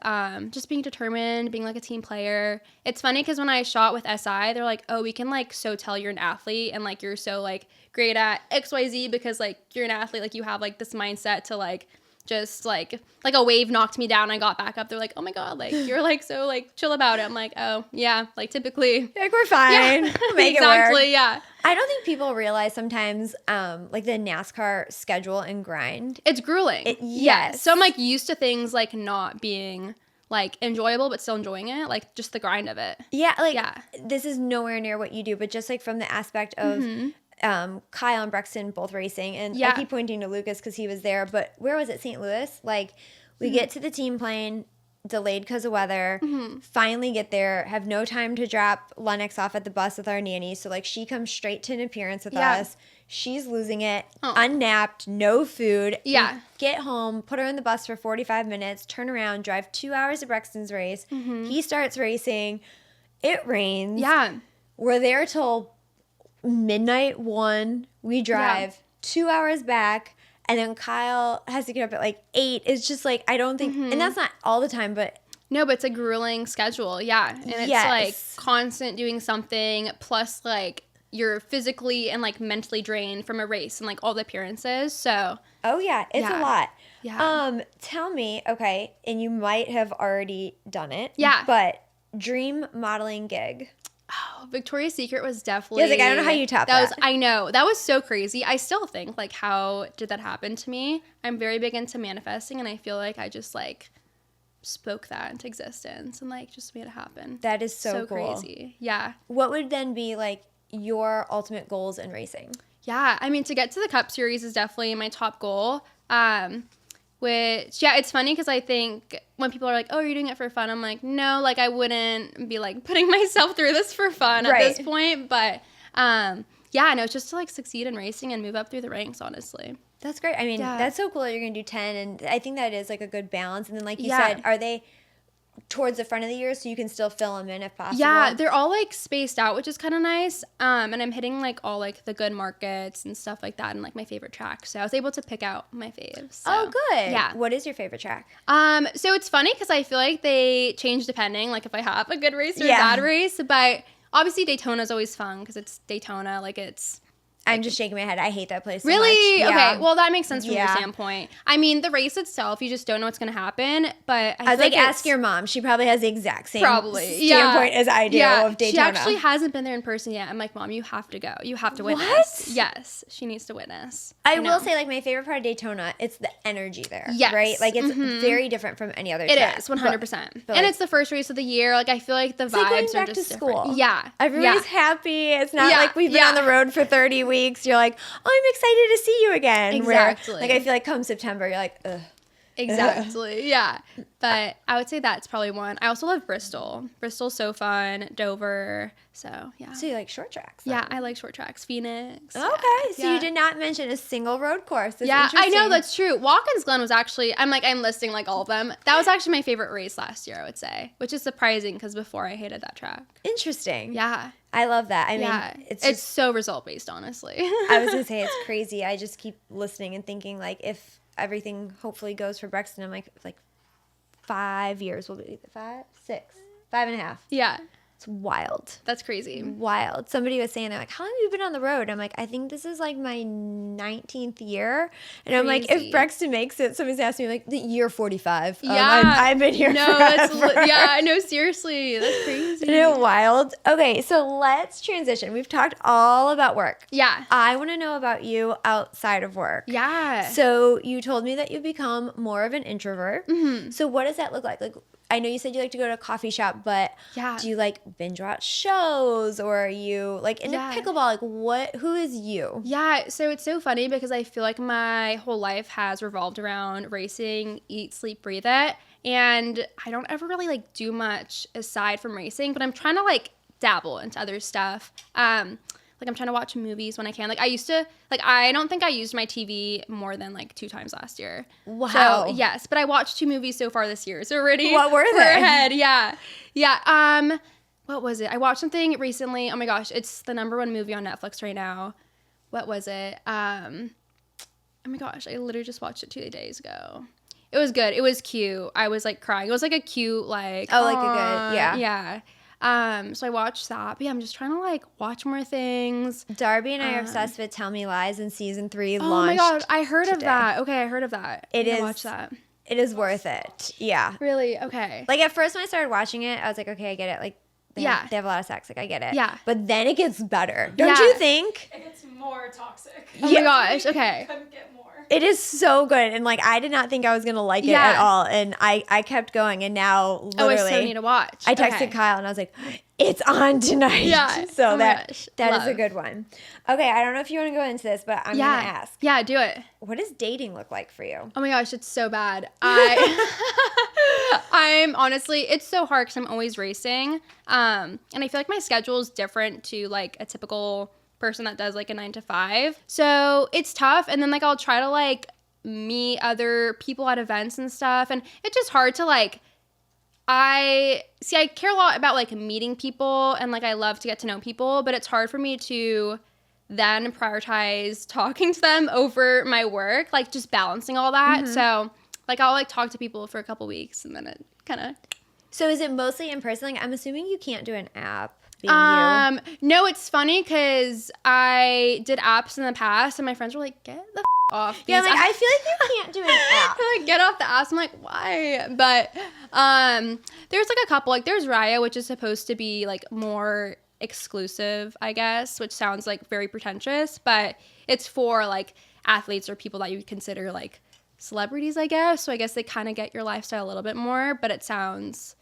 Just being determined, being like a team player. It's funny because when I shot with SI, they're like, oh, we can like so tell you're an athlete and like you're so like great at XYZ because like you're an athlete, like you have like this mindset to like just like a wave knocked me down. I got back up. They're like, oh my God, like you're like so like chill about it. I'm like, oh yeah, like typically. Like we're fine. Yeah. We'll make exactly, it work. yeah. I don't think people realize sometimes like the NASCAR schedule and grind. It's grueling. Yes. So I'm like used to things like not being like enjoyable, but still enjoying it. Like just the grind of it. Yeah. Like this is nowhere near what you do, but just like from the aspect of Kyle and Brexton both racing. And I keep pointing to Lucas because he was there, but where was it? St. Louis? Like we get to the team plane, delayed because of weather, finally get there, have no time to drop Lennox off at the bus with our nanny. So like she comes straight to an appearance with us. She's losing it, unnapped, no food. Yeah. We get home, put her in the bus for 45 minutes, turn around, drive 2 hours to Brexton's race. He starts racing. It rains. Yeah. We're there till midnight 1. We drive 2 hours back. And then Kyle has to get up at like 8. It's just like, I don't think, and that's not all the time, but. No, but it's a grueling schedule. Yeah. And it's like constant doing something plus like you're physically and like mentally drained from a race and like all the appearances. So. Oh yeah. It's a lot. Yeah. Tell me, okay, and you might have already done it. Yeah. But dream modeling gig. Oh, Victoria's Secret was definitely. Yeah, like I don't know how you top that. I know that was so crazy. I still think like, how did that happen to me? I'm very big into manifesting, and I feel like I just like spoke that into existence and like just made it happen. That is so cool. Crazy. Yeah. What would then be like your ultimate goals in racing? Yeah, I mean to get to the Cup Series is definitely my top goal. Which, it's funny because I think when people are like, oh, are you doing it for fun? I'm like, no, like I wouldn't be like putting myself through this for fun at this point. But no, it's just to like succeed in racing and move up through the ranks, honestly. That's great. I mean, that's so cool that you're going to do 10. And I think that is like a good balance. And then like you said, are they towards the front of the year so you can still fill them in if possible? Yeah, they're all like spaced out, which is kind of nice. And I'm hitting like all like the good markets and stuff like that and like my favorite track. So I was able to pick out my faves. So. Oh, good. Yeah. What is your favorite track? So it's funny because I feel like they change depending like if I have a good race or a bad race. But obviously Daytona is always fun because it's Daytona. Like it's. I'm just shaking my head. I hate that place so really? much. Okay. Well, that makes sense from your standpoint. I mean, the race itself, you just don't know what's going to happen. But I was like, ask your mom. She probably has the exact same standpoint as I do of Daytona. She actually hasn't been there in person yet. I'm like, Mom, you have to go. You have to witness. What? Yes. She needs to witness. I will say, like, my favorite part of Daytona, it's the energy there. Yes. Right? Like, it's very different from any other track. It is, 100%. And it's the first race of the year. Like, I feel like the vibes are just different. Yeah. Everybody's happy. It's not like we've been on the road for 30 weeks. You're like, oh, I'm excited to see you again. Exactly. Where, like, I feel like come September, you're like, ugh. Exactly. Yeah. But I would say that's probably one. I also love Bristol. Bristol's so fun. Dover. So, yeah. So you like short tracks? Then? Yeah, I like short tracks. Phoenix. Okay. So you did not mention a single road course. That's I know. That's true. Watkins Glen was actually, I'm listing like all of them. That was actually my favorite race last year, I would say, which is surprising because before I hated that track. Interesting. Yeah. I love that. I mean, it's so result based, honestly. I was going to say it's crazy. I just keep listening and thinking like if everything hopefully goes for Brexton, I'm like 5 years will be 5, 6, 5.5. Yeah. It's wild. That's crazy. Wild. Somebody was saying, they're like, how long have you been on the road? I'm like, I think this is like my 19th year. And I'm like, if Brexton makes it, somebody's asking me like, the year 45. Yeah. I've been here forever. No, seriously. That's crazy. Isn't it wild? Okay, so let's transition. We've talked all about work. Yeah. I want to know about you outside of work. Yeah. So you told me that you've become more of an introvert. Mm-hmm. So what does that look like? Like, I know you said you like to go to a coffee shop, but do you like binge watch shows or are you like into pickleball? Like who is you? Yeah, so it's so funny because I feel like my whole life has revolved around racing, eat, sleep, breathe it. And I don't ever really like do much aside from racing, but I'm trying to like dabble into other stuff. Like I'm trying to watch movies when I can. Like I used to, like I don't think I used my TV more than like 2 times last year. Wow. So yes, but I watched 2 movies so far this year. So already what were they? We're ahead. Yeah. Yeah. What was it? I watched something recently. Oh my gosh, it's the #1 movie on Netflix right now. What was it? Oh my gosh, I literally just watched it 2 days ago. It was good. It was cute. I was like crying. It was like a cute like. Oh, like a good, yeah. Yeah. So I watched that. But yeah, I'm just trying to like watch more things. Darby and I are obsessed with Tell Me Lies, and season 3 launched. Oh my god, I heard today. of that. Okay, I heard of that. It is. Watch that. It is worth it. Yeah. Really? Okay. Like at first when I started watching it, I was like, okay, I get it. Like they have a lot of sex. Like I get it. Yeah. But then it gets better. Don't you think? It gets more toxic. Oh my gosh. Okay. Couldn't get more. It is so good. And like I did not think I was gonna like it at all. And I kept going, and now literally I so need to watch. I texted Kyle and I was like, it's on tonight. Yeah. So oh that is Love. a good one. Okay, I don't know if you want to go into this, but I'm gonna ask. Yeah, do it. What does dating look like for you? Oh my gosh, it's so bad. I'm honestly, it's so hard because I'm always racing. And I feel like my schedule is different to like a typical person that does like a 9 to 5. So it's tough. And then like I'll try to like meet other people at events and stuff. And it's just hard to like, I care a lot about like meeting people and like I love to get to know people, but it's hard for me to then prioritize talking to them over my work, like just balancing all that. Mm-hmm. So like I'll like talk to people for a couple weeks and then it kind of. So is it mostly in person? Like I'm assuming you can't do an app. Being you. No, it's funny because I did apps in the past and my friends were like, get the off. Yeah, like apps. I feel like you can't do an app. They're like, get off the apps. I'm like, why? But there's like a couple, like there's Raya, which is supposed to be like more exclusive, I guess, which sounds like very pretentious, but it's for like athletes or people that you would consider like celebrities, I guess. So I guess they kind of get your lifestyle a little bit more, but it sounds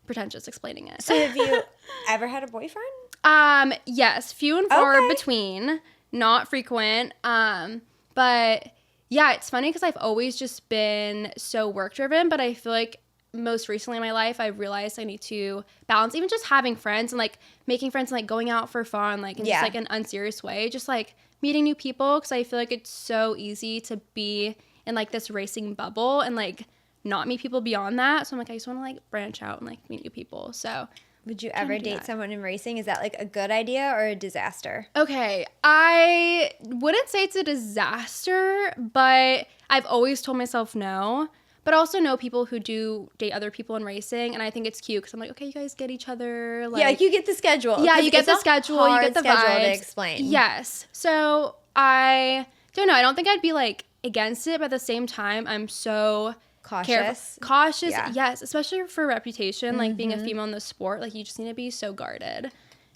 pretentious explaining it. So have you ever had a boyfriend? Yes, few and far between, not frequent. But yeah, it's funny because I've always just been so work driven, but I feel like most recently in my life, I've realized I need to balance even just having friends and like making friends and like going out for fun, like in just like an unserious way, just like meeting new people. Because I feel like it's so easy to be in like this racing bubble and like not meet people beyond that. So I'm like, I just want to like branch out and like meet new people. So would you ever date someone in racing? Is that like a good idea or a disaster? Okay, I wouldn't say it's a disaster, but I've always told myself no. But I also know people who do date other people in racing, and I think it's cute because I'm like, okay, you guys get each other. Like, yeah, like you get the schedule. Yeah, you get the schedule, you get the schedule vibes. to explain. Yes. So I don't know. I don't think I'd be like against it, but at the same time, I'm so cautious. Cautious, yeah. Yes, especially for reputation, like being a female in the sport, like you just need to be so guarded.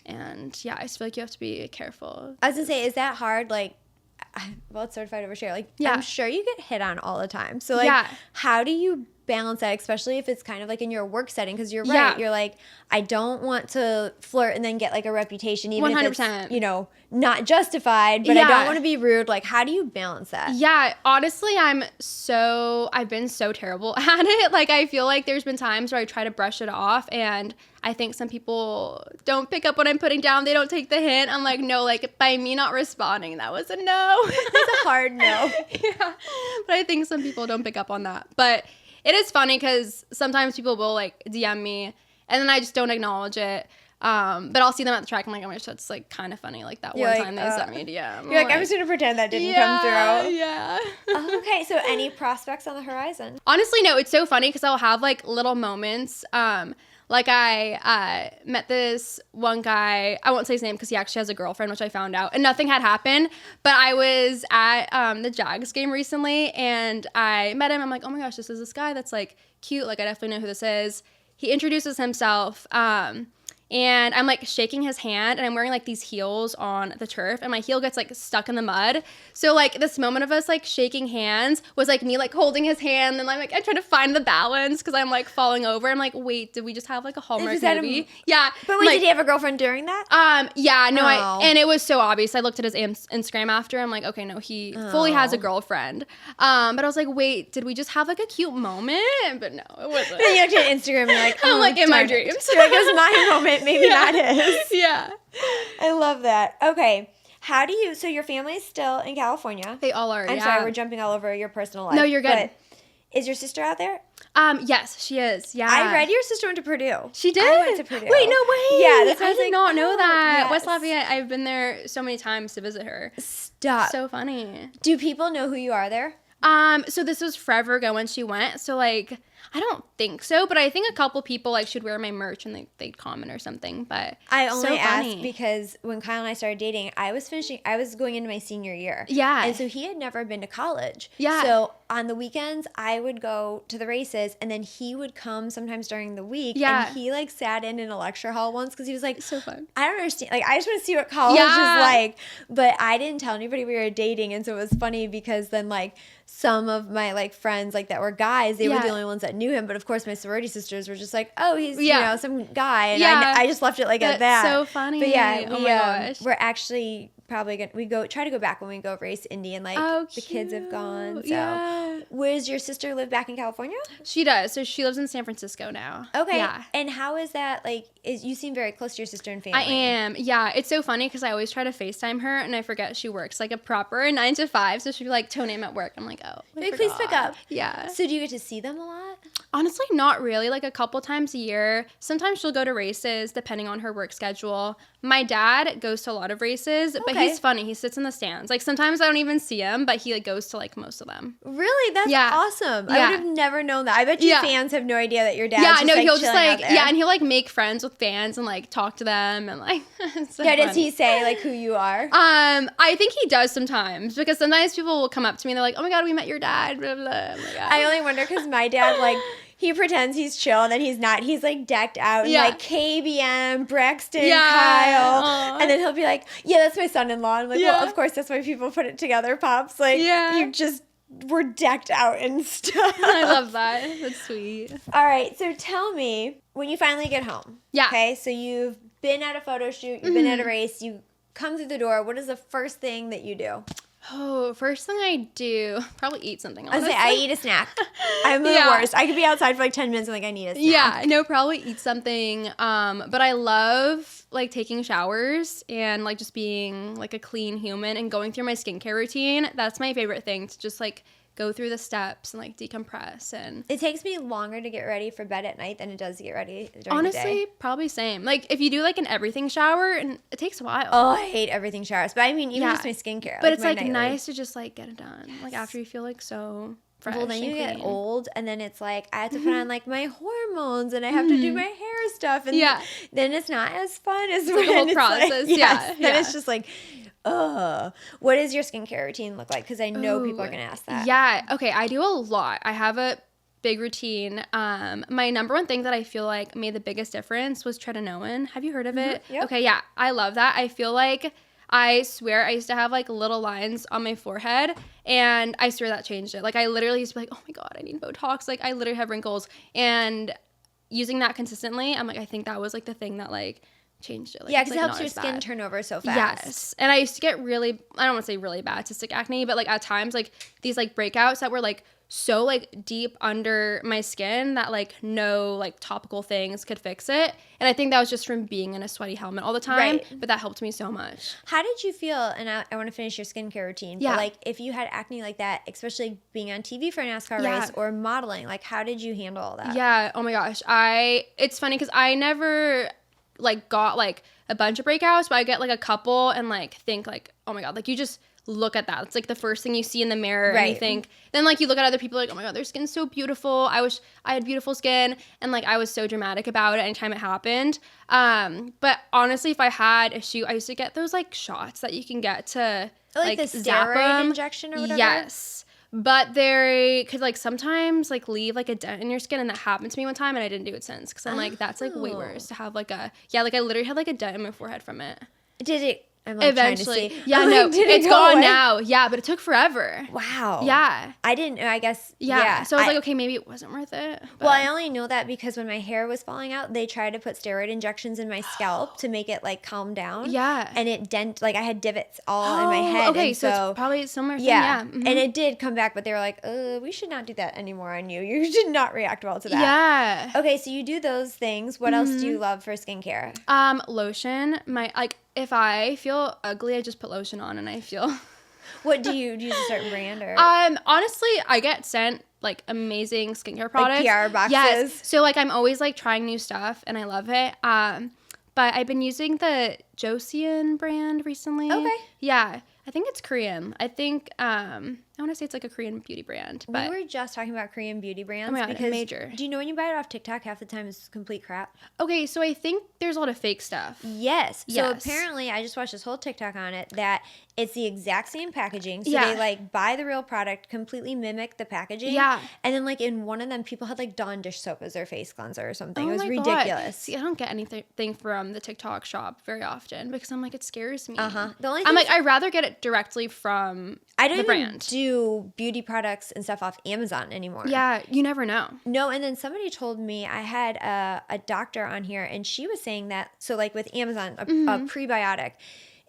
And yeah, I just feel like you have to be careful. I was gonna say, is that hard? Like, well, it's certified overshare. Like, I'm sure you get hit on all the time. So like, how do you balance that, especially if it's kind of like in your work setting? Because you're right. You're like, I don't want to flirt and then get like a reputation, even 100%. If it's, you know, not justified, but I don't want to be rude. Like, how do you balance that? Yeah, honestly, I've been so terrible at it. Like, I feel like there's been times where I try to brush it off, and I think some people don't pick up what I'm putting down. They don't take the hint. I'm like, no, like by me not responding, that was a no. It's a hard no. Yeah, but I think some people don't pick up on that. But it is funny because sometimes people will like DM me and then I just don't acknowledge it. But I'll see them at the track. I'm like, oh my gosh, that's like kind of funny. Like that one time they sent me a DM. You're like, I'm just gonna pretend that didn't come through. Yeah. Okay, so any prospects on the horizon? Honestly, no. It's so funny because I'll have like little moments. Like I met this one guy. I won't say his name because he actually has a girlfriend, which I found out, and nothing had happened. But I was at the Jags game recently, and I met him. I'm like, oh my gosh, this is this guy that's like cute. Like I definitely know who this is. He introduces himself. And I'm like shaking his hand, and I'm wearing like these heels on the turf, and my heel gets like stuck in the mud. So like this moment of us like shaking hands was like me like holding his hand, and I'm like I try to find the balance because I'm like falling over. I'm like, wait, did we just have like a Hallmark movie? Yeah. But wait, did he have a girlfriend during that? Yeah, no, and it was so obvious. I looked at his Instagram after. I'm like, okay, no, he fully has a girlfriend. But I was like, wait, did we just have like a cute moment? But no, it wasn't. Then you looked at Instagram and you're like, I'm like in my dreams. You're like, it was my moment. Maybe not his. Yeah. I love that. Okay. So your family is still in California. They all are, I'm sorry, we're jumping all over your personal life. No, you're good. But is your sister out there? Yes, she is. Yeah. I read your sister went to Purdue. She did? I went to Purdue. Wait, no way. Yeah, I did not know that. Yes. West Lafayette, I've been there so many times to visit her. Stop. So funny. Do people know who you are there? So this was forever ago when she went. So like, I don't think so, but I think a couple people like should wear my merch and they'd comment or something. But I only asked because when Kyle and I started dating, I was going into my senior year. Yeah. And so he had never been to college. Yeah. So on the weekends, I would go to the races, and then he would come sometimes during the week. Yeah. And he like sat in a lecture hall once because he was like, so fun. I don't understand. Like, I just want to see what college is like. But I didn't tell anybody we were dating. And so it was funny because then like some of my like friends like that were guys, they were the only ones that knew him. But of course my sorority sisters were just like, oh, he's you know, some guy. And I just left it like at that. So funny. But yeah, oh my gosh. we're actually probably gonna try to go back when we go race Indy, and like the kids have gone. So where's your sister live back in California? She does. So she lives in San Francisco now. Okay. Yeah. And how is that like? You seem very close to your sister and family. I am. Yeah. It's so funny because I always try to FaceTime her and I forget she works like a proper 9 to 5. So she'll be like, Toni, I'm at work. I'm like, oh. Please pick up. Yeah. So do you get to see them a lot? Honestly, not really. Like a couple times a year. Sometimes she'll go to races depending on her work schedule. My dad goes to a lot of races, but he's funny. He sits in the stands. Like sometimes I don't even see him, but he like goes to like most of them. Really? That's awesome. Yeah. I would have never known that. I bet you fans have no idea that your dad's just, no, like, he'll just like and he'll like make friends with fans and like talk to them and like so yeah, does he say like who you are? I think he does sometimes because sometimes people will come up to me and they're like, oh my god, we met your dad, blah, blah. Oh my god. I only wonder because my dad like he pretends he's chill and then he's not. He's like decked out in like KBM, Braxton, Kyle. Aww. And then he'll be like, yeah, that's my son-in-law. I'm like, well, of course, that's why people put it together, Pops. Like, you just were decked out and stuff. I love that. That's sweet. All right. So tell me, when you finally get home. Yeah. Okay. So you've been at a photo shoot. You've been at a race. You come through the door. What is the first thing that you do? Oh, first thing I do, probably eat something, honestly. I eat a snack. I'm the worst. I could be outside for like 10 minutes and like I need a snack. Yeah, no, probably eat something. But I love like taking showers and like just being like a clean human and going through my skincare routine. That's my favorite thing, to just like go through the steps and like decompress. And it takes me longer to get ready for bed at night than it does to get ready during honestly, the day. Probably same. Like if you do like an everything shower, and it takes a while. Oh, I hate everything showers. But I mean, even just my skincare. But it's like nice to just like get it done. Yes. Like after you feel like so fresh. Well, then you get old, and then it's like I have to put on like my hormones, and I have to do my hair stuff, and then it's not as fun as when the whole it's process. Like, then it's just like, what does your skincare routine look like? Because I know people are gonna ask that. Yeah. Okay. I do a lot. I have a big routine. My number one thing that I feel like made the biggest difference was tretinoin. Have you heard of it? Yep. Okay. Yeah. I love that. I feel like, I swear I used to have like little lines on my forehead, and I swear that changed it. Like I literally used to be like, oh my god, I need Botox. Like I literally have wrinkles, and using that consistently, I'm like, I think that was like the thing that like changed it. Like, yeah, because like, it helps your skin turn over so fast. Yes. And I used to get really, I don't want to say really bad cystic acne, but like at times like these like breakouts that were like so like deep under my skin that like no like topical things could fix it. And I think that was just from being in a sweaty helmet all the time. Right. But that helped me so much. How did you feel? And I want to finish your skincare routine. Yeah. But like if you had acne like that, especially being on TV for a NASCAR race or modeling, like how did you handle all that? Yeah. Oh my gosh. It's funny because I never like got like a bunch of breakouts, but I get like a couple and like think like, oh my god, like you just look at that. It's like the first thing you see in the mirror, and you think, then like you look at other people like, oh my god, their skin's so beautiful. I wish I had beautiful skin, and like I was so dramatic about it anytime it happened. But honestly, if I had a shoot, I used to get those like shots that you can get to like the steroid injection or whatever. Yes. But they could like sometimes like leave like a dent in your skin, and that happened to me one time, and I didn't do it since because I'm like, that's like way worse to have like like I literally had like a dent in my forehead from it. Did it? I'm like eventually, trying to see. yeah, no, it's gone now. Yeah, but it took forever. Wow. Yeah. I didn't. I guess. Yeah. So I was like, okay, maybe it wasn't worth it. But. Well, I only know that because when my hair was falling out, they tried to put steroid injections in my scalp to make it like calm down. Yeah. And it like I had divots all in my head. Okay, and so it's probably similar thing. Yeah. Mm-hmm. And it did come back, but they were like, we should not do that anymore on you. You did not react well to that. Yeah. Okay, so you do those things. What else do you love for skincare? Lotion. If I feel ugly, I just put lotion on and I feel. What do you use a certain brand or? Honestly, I get sent like amazing skincare products. Like PR boxes. Yes. So like I'm always like trying new stuff and I love it. But I've been using the Joseon brand recently. Okay. Yeah. I think it's Korean. I think, oh I want to say it's like a Korean beauty brand. We But were just talking about Korean beauty brands. Oh my God, because major. Do you know when you buy it off TikTok, half the time it's complete crap? okay, so I think there's a lot of fake stuff. Yes. So Yes. apparently, I just watched this whole TikTok on it that it's the exact same packaging. So Yeah. they like buy the real product, completely mimic the packaging. Yeah. And then like in one of them, people had like Dawn dish soap as their face cleanser or something. It was my ridiculous. God. See, I don't get anything from the TikTok shop very often because I'm like, it scares me. The only I'm thing like, I'd rather get it directly from I don't the even brand. do beauty products and stuff off Amazon anymore. Yeah, you never know. No, and then somebody told me, I had a doctor on here, and she was saying that, so like with Amazon, a prebiotic,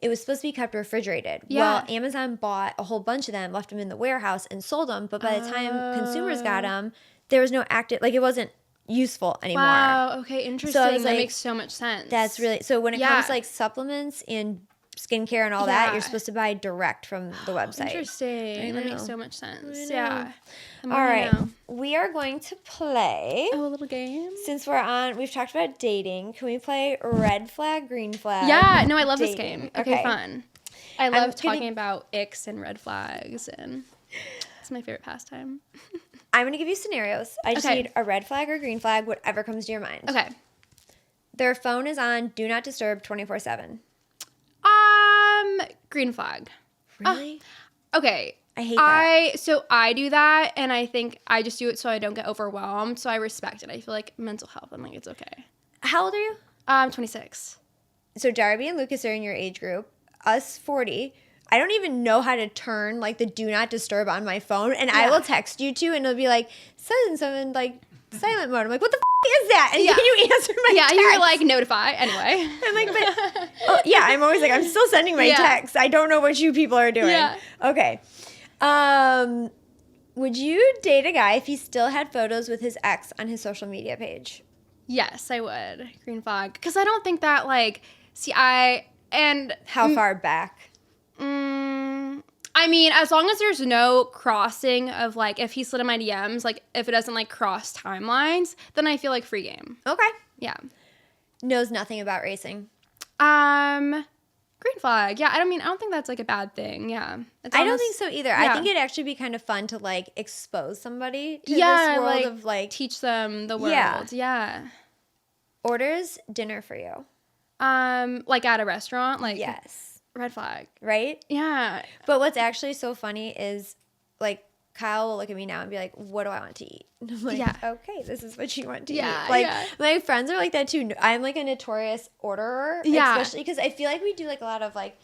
it was supposed to be kept refrigerated. Yeah. Well, Amazon bought a whole bunch of them, left them in the warehouse, and sold them. But by the time consumers got them, there was no active, like it wasn't useful anymore. Wow, okay, interesting. So I was that like, makes so much sense. That's really, so when it comes to like supplements and skincare and all that, you're supposed to buy direct from the website. Interesting. That makes so much sense. I know. Yeah. All right. We are going to play. Oh, a little game? Since we've talked about dating, can we play red flag, green flag? Yeah, no, I love this dating? game. Okay, fun. I love talking about icks and red flags, and it's my favorite pastime. I'm going to give you scenarios. I just Okay. need a red flag or green flag, whatever comes to your mind. Okay. Their phone is on Do Not Disturb 24/7. Green flag. Really? Okay. I hate that. So I do that, and I think I just do it so I don't get overwhelmed. So I respect it. I feel like mental health. I'm like, it's okay. How old are you? 26. So Darby and Lucas are in your age group. Us 40. I don't even know how to turn like the Do Not Disturb on my phone, and I will text you two, and it'll be like something like silent mode. I'm like, what the is that? And can you answer my text? You're like notify anyway. I'm like, but I'm always like, I'm still sending my text. I don't know what you people are doing. Yeah. Okay. Would you date a guy if he still had photos with his ex on his social media page? Yes, I would. Green flag. Because I don't think that How far back? I mean, as long as there's no crossing of like, if he slid in my DMs, like if it doesn't like cross timelines, then I feel like free game. Okay. Yeah. Knows nothing about racing. Green flag. Yeah. I don't think that's like a bad thing. Yeah. I don't think so either. Yeah. I think it'd actually be kind of fun to like expose somebody to this world like, of like teach them the world. Yeah. Orders dinner for you. Like at a restaurant. Like Yes. red flag. Right? Yeah. But what's actually so funny is like Kyle will look at me now and be like, what do I want to eat? And I'm like, okay, this is what you want to eat. Like my friends are like that too. I'm like a notorious orderer. Yeah. Especially because I feel like we do like a lot of like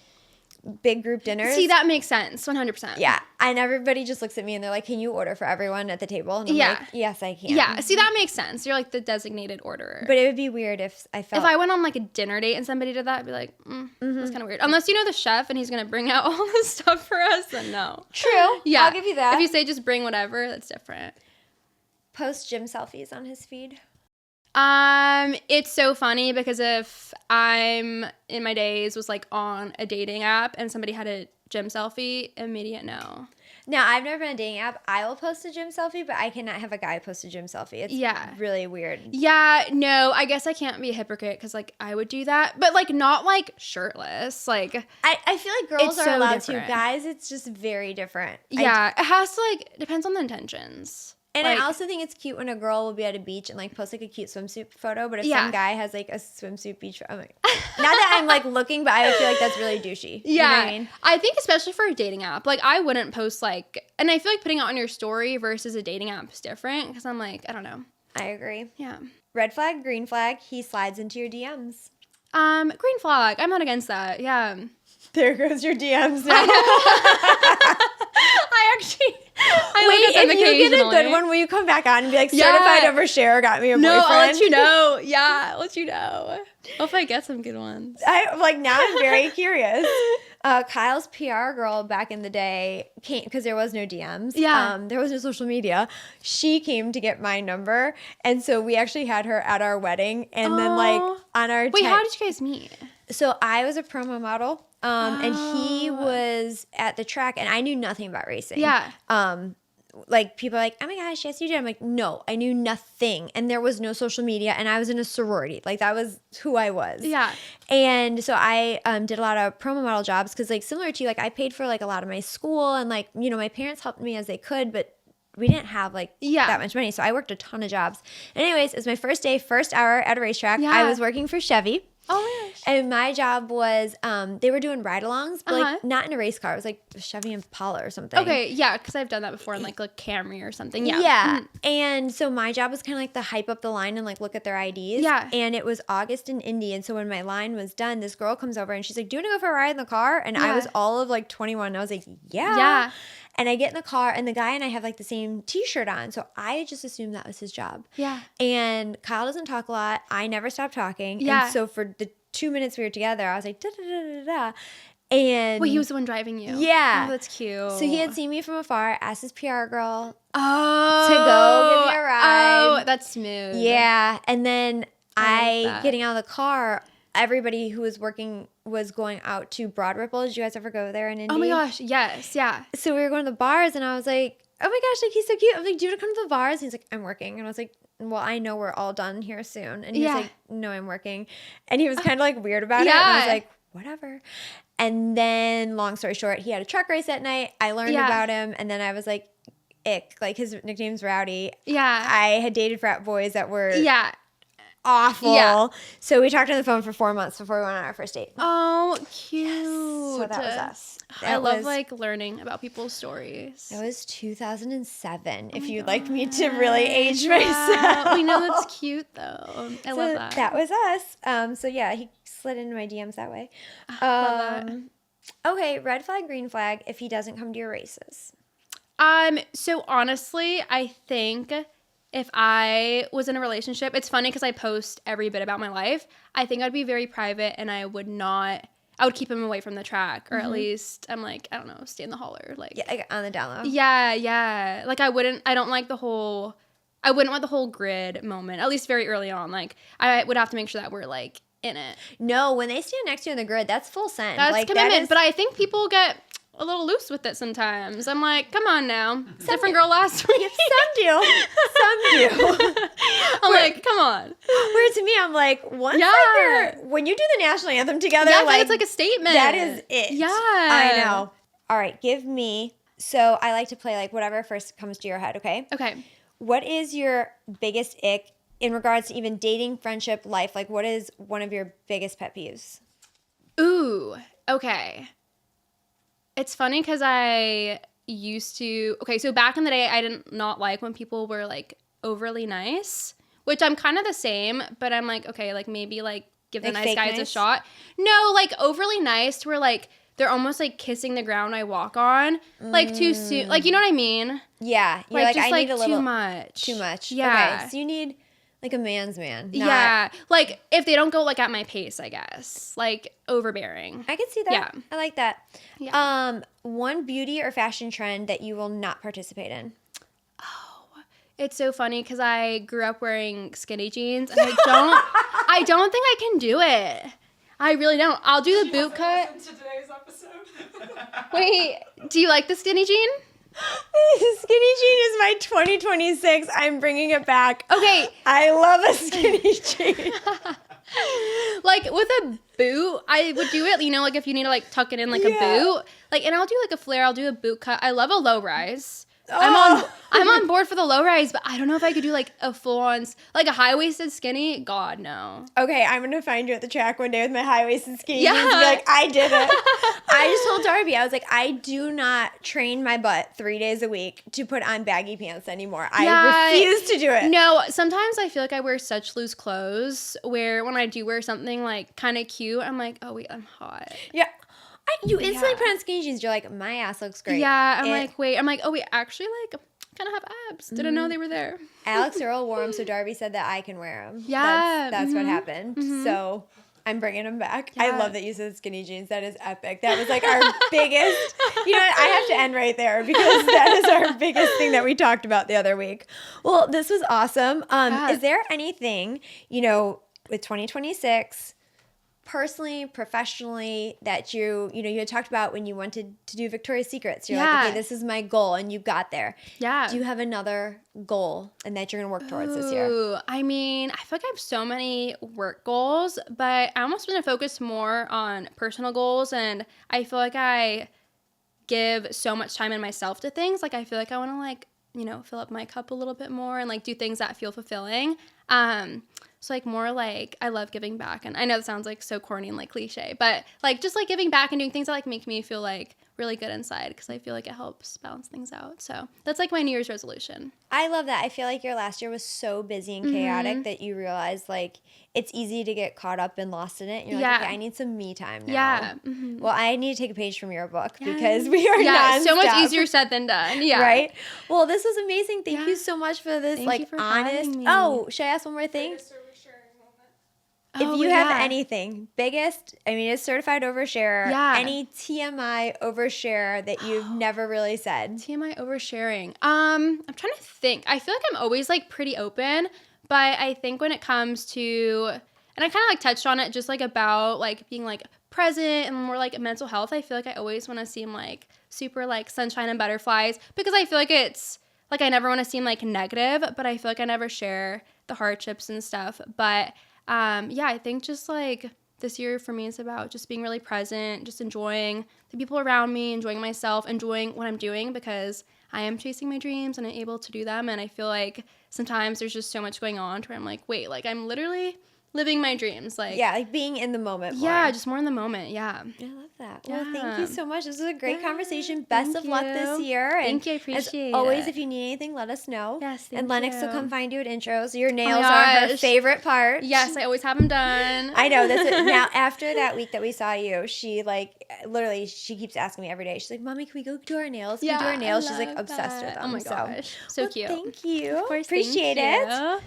big group dinners. See, that makes sense. 100%. Yeah. And everybody just looks at me and they're like, can you order for everyone at the table? And I'm like, yes, I can. Yeah. See, that makes sense. You're like the designated orderer. But it would be weird if I felt. If I went on like a dinner date and somebody did that, I'd be like, that's kind of weird. Unless you know the chef and he's going to bring out all the stuff for us, then no. True. Yeah. I'll give you that. If you say just bring whatever, that's different. Post gym selfies on his feed. It's so funny because if I'm in my days was like on a dating app and somebody had a gym selfie, immediate no. Now, I've never been on a dating app. I will post a gym selfie, but I cannot have a guy post a gym selfie. It's really weird. Yeah, no, I guess I can't be a hypocrite because like I would do that, but like not like shirtless. Like I feel like girls it's are so allowed different. to. Guys, it's just very different. Yeah, it has to like depends on the intentions. And like, I also think it's cute when a girl will be at a beach and like post like a cute swimsuit photo, but if some guy has like a swimsuit beach, I'm like, not that I'm like looking, but I feel like that's really douchey. Yeah, you know what I mean? I think especially for a dating app, like I wouldn't post like, and I feel like putting it on your story versus a dating app is different because I'm like, I don't know. I agree. Yeah. Red flag, green flag, he slides into your DMs. Green flag. I'm not against that. Yeah. There goes your DMs now. Wait, if you get a good one, will you come back on and be like, certified overshare got me a boyfriend? No, I'll let you know. Yeah, I'll let you know. Hope I get some good ones. Now I'm very curious. Kyle's PR girl back in the day came because there was no DMs. Yeah. There was no social media. She came to get my number, and so we actually had her at our wedding, and then like on our Wait, how did you guys meet? So I was a promo model, and he was at the track, and I knew nothing about racing. Yeah. like people are like, oh my gosh, yes you did. I'm like, no, I knew nothing, and there was no social media, and I was in a sorority. Like that was who I was. Yeah. And so I did a lot of promo model jobs because like similar to you, like I paid for like a lot of my school, and like, you know, my parents helped me as they could, but we didn't have like that much money. So I worked a ton of jobs. Anyways, it's my first day, first hour at a racetrack. I was working for Chevy. Oh my gosh. And my job was, they were doing ride-alongs, but like not in a race car. It was like a Chevy Impala or something. Okay, yeah, because I've done that before in like a Camry or something. Yeah. Yeah. And so my job was kind of like to hype up the line and like look at their IDs. Yeah. And it was August in Indy. And so when my line was done, this girl comes over and she's like, do you want to go for a ride in the car? And I was all of like 21. And I was like, yeah. Yeah. And I get in the car, and the guy and I have like the same t-shirt on. So I just assumed that was his job. Yeah. And Kyle doesn't talk a lot. I never stop talking. Yeah. And so for the 2 minutes we were together, I was like, da da da da da. And well, he was the one driving you. Yeah. Oh, that's cute. So he had seen me from afar, asked his PR girl to go give me a ride. Oh, that's smooth. Yeah. And then getting out of the car, everybody who was working was going out to Broad Ripple. Did you guys ever go there in Indy? Oh my gosh, yes, yeah. So we were going to the bars, and I was like, oh my gosh, like he's so cute. I'm like, do you want to come to the bars? And he's like, I'm working. And I was like, well, I know we're all done here soon. And he was like, no, I'm working. And he was kind of like weird about it. And I was like, whatever. And then long story short, he had a truck race that night. I learned about him. And then I was like, Ick. Like his nickname's Rowdy. Yeah. I had dated frat boys that were awful. Yeah. So we talked on the phone for 4 months before we went on our first date. Oh, cute. Yes. So that was us. I love like learning about people's stories. It was 2007. If you'd like me to really age myself. We know that's cute though. I love that. That was us. So yeah, he slid into my DMs that way. Love that. Okay, red flag, green flag if he doesn't come to your races. So honestly, I think if I was in a relationship, it's funny because I post every bit about my life. I think I'd be very private, and I would keep him away from the track, or at least I'm like, I don't know, stay in the holler. Like, like on the down low. Yeah, yeah. Like I wouldn't want the whole grid moment, at least very early on. Like I would have to make sure that we're like in it. No, when they stand next to you in the grid, that's full send. That's like, commitment. But I think people get a little loose with it sometimes. I'm like, come on now. Different girl last week. Some do. I'm like, come on. Where to me, I'm like, like when you do the national anthem together, like it's like a statement. That is it. Yeah. I know. All right, give me. So I like to play like whatever first comes to your head, okay? Okay. What is your biggest ick in regards to even dating, friendship, life? Like, what is one of your biggest pet peeves? Ooh, okay. It's funny because I used to, so back in the day, I did not like when people were like overly nice, which I'm kind of the same, but I'm like, okay, like maybe like give the nice guys a shot. No, like overly nice where like they're almost like kissing the ground I walk on, like too soon. Like, you know what I mean? Yeah. You're like just I need a little. Too much. Too much. Yeah. Okay, so you need like a man's man. Yeah. Like if they don't go like at my pace, I guess. Like overbearing. I can see that. Yeah. I like that. Yeah. One beauty or fashion trend that you will not participate in. Oh, it's so funny because I grew up wearing skinny jeans, and I don't think I can do it. I really don't. I'll do the boot cut. To today's episode. Wait, do you like the skinny jean? Skinny jean is my 2026. I'm bringing it back. Okay. I love a skinny jean. Like with a boot, I would do it, you know, like if you need to like tuck it in like a boot. Like, and I'll do like a flare, I'll do a boot cut. I love a low rise. I'm on board for the low rise, but I don't know if I could do like a full on, like a high waisted skinny. God, no. Okay, I'm gonna find you at the track one day with my high waisted skinny jeans and be like, I did it. I just told Darby, I was like, I do not train my butt 3 days a week to put on baggy pants anymore. I refuse to do it. No, sometimes I feel like I wear such loose clothes where when I do wear something like kind of cute, I'm like, oh wait, I'm hot. Yeah. You instantly put on skinny jeans. You're like, my ass looks great. Yeah, I'm like, oh wait, actually, like, I kind of have abs. Didn't know they were there. Alex Earl wore them, so Darby said that I can wear them. Yeah. That's what happened. So I'm bringing them back. Yeah. I love that you said skinny jeans. That is epic. That was like our biggest, you know what? I have to end right there because that is our biggest thing that we talked about the other week. Well, this was awesome. Is there anything, you know, with 2026, personally, professionally, that you had talked about when you wanted to do Victoria's Secrets. You're like, okay, this is my goal, and you got there. Yeah. Do you have another goal and that you're going to work towards this year? I mean, I feel like I have so many work goals, but I almost want to focus more on personal goals, and I feel like I give so much time in myself to things. Like, I feel like I want to, like, fill up my cup a little bit more and, like, do things that feel fulfilling. So, like, more like I love giving back. And I know it sounds, like, so corny and, like, cliche, but, like, just, like, giving back and doing things that, like, make me feel, like, really good inside because I feel like it helps balance things out. So that's, like, my New Year's resolution. I love that. I feel like your last year was so busy and chaotic that you realized, like, it's easy to get caught up and lost in it. You're like, okay, I need some me time now. Yeah. Well, I need to take a page from your book because we are nonstop. So much easier said than done. Yeah. Right? Well, this was amazing. Thank you so much for this, Thank you for honest. having me. Oh, should I ask one more thing? If you have anything, it's certified overshare. Yeah. Any TMI overshare that you've never really said? TMI oversharing. I'm trying to think. I feel like I'm always, like, pretty open, but I think when it comes to, and I kind of, like, touched on it just, like, about, like, being, like, present and more, like, mental health. I feel like I always want to seem, like, super, like, sunshine and butterflies because I feel like it's, like, I never want to seem, like, negative, but I feel like I never share the hardships and stuff. But I think just, like, this year for me is about just being really present, just enjoying the people around me, enjoying myself, enjoying what I'm doing because I am chasing my dreams and I'm able to do them. And I feel like sometimes there's just so much going on where I'm like, wait, like, I'm literally living my dreams. Like, yeah, like being in the moment more. Yeah, just more in the moment. Yeah. I love that. Well, thank you so much. This was a great conversation. Best of luck this year. Thank you. I appreciate it. As always, if you need anything, let us know. Yes, thank And Lennox you. will come find you at intros. Your nails are her favorite part. Yes, I always have them done. I know. Now, after that week that we saw you, she, like, literally, she keeps asking me every day. She's like, Mommy, can we go do our nails? Can we do our nails? She's, like, obsessed with them. Oh, my gosh. So cute. Thank you. Of course, appreciate it.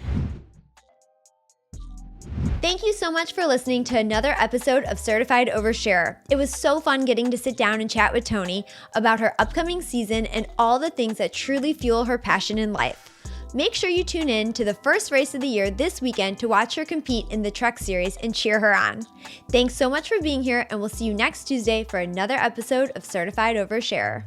Thank you so much for listening to another episode of Certified Oversharer. It was so fun getting to sit down and chat with Toni about her upcoming season and all the things that truly fuel her passion in life. Make sure you tune in to the first race of the year this weekend to watch her compete in the Truck Series and cheer her on. Thanks so much for being here, and we'll see you next Tuesday for another episode of Certified Oversharer.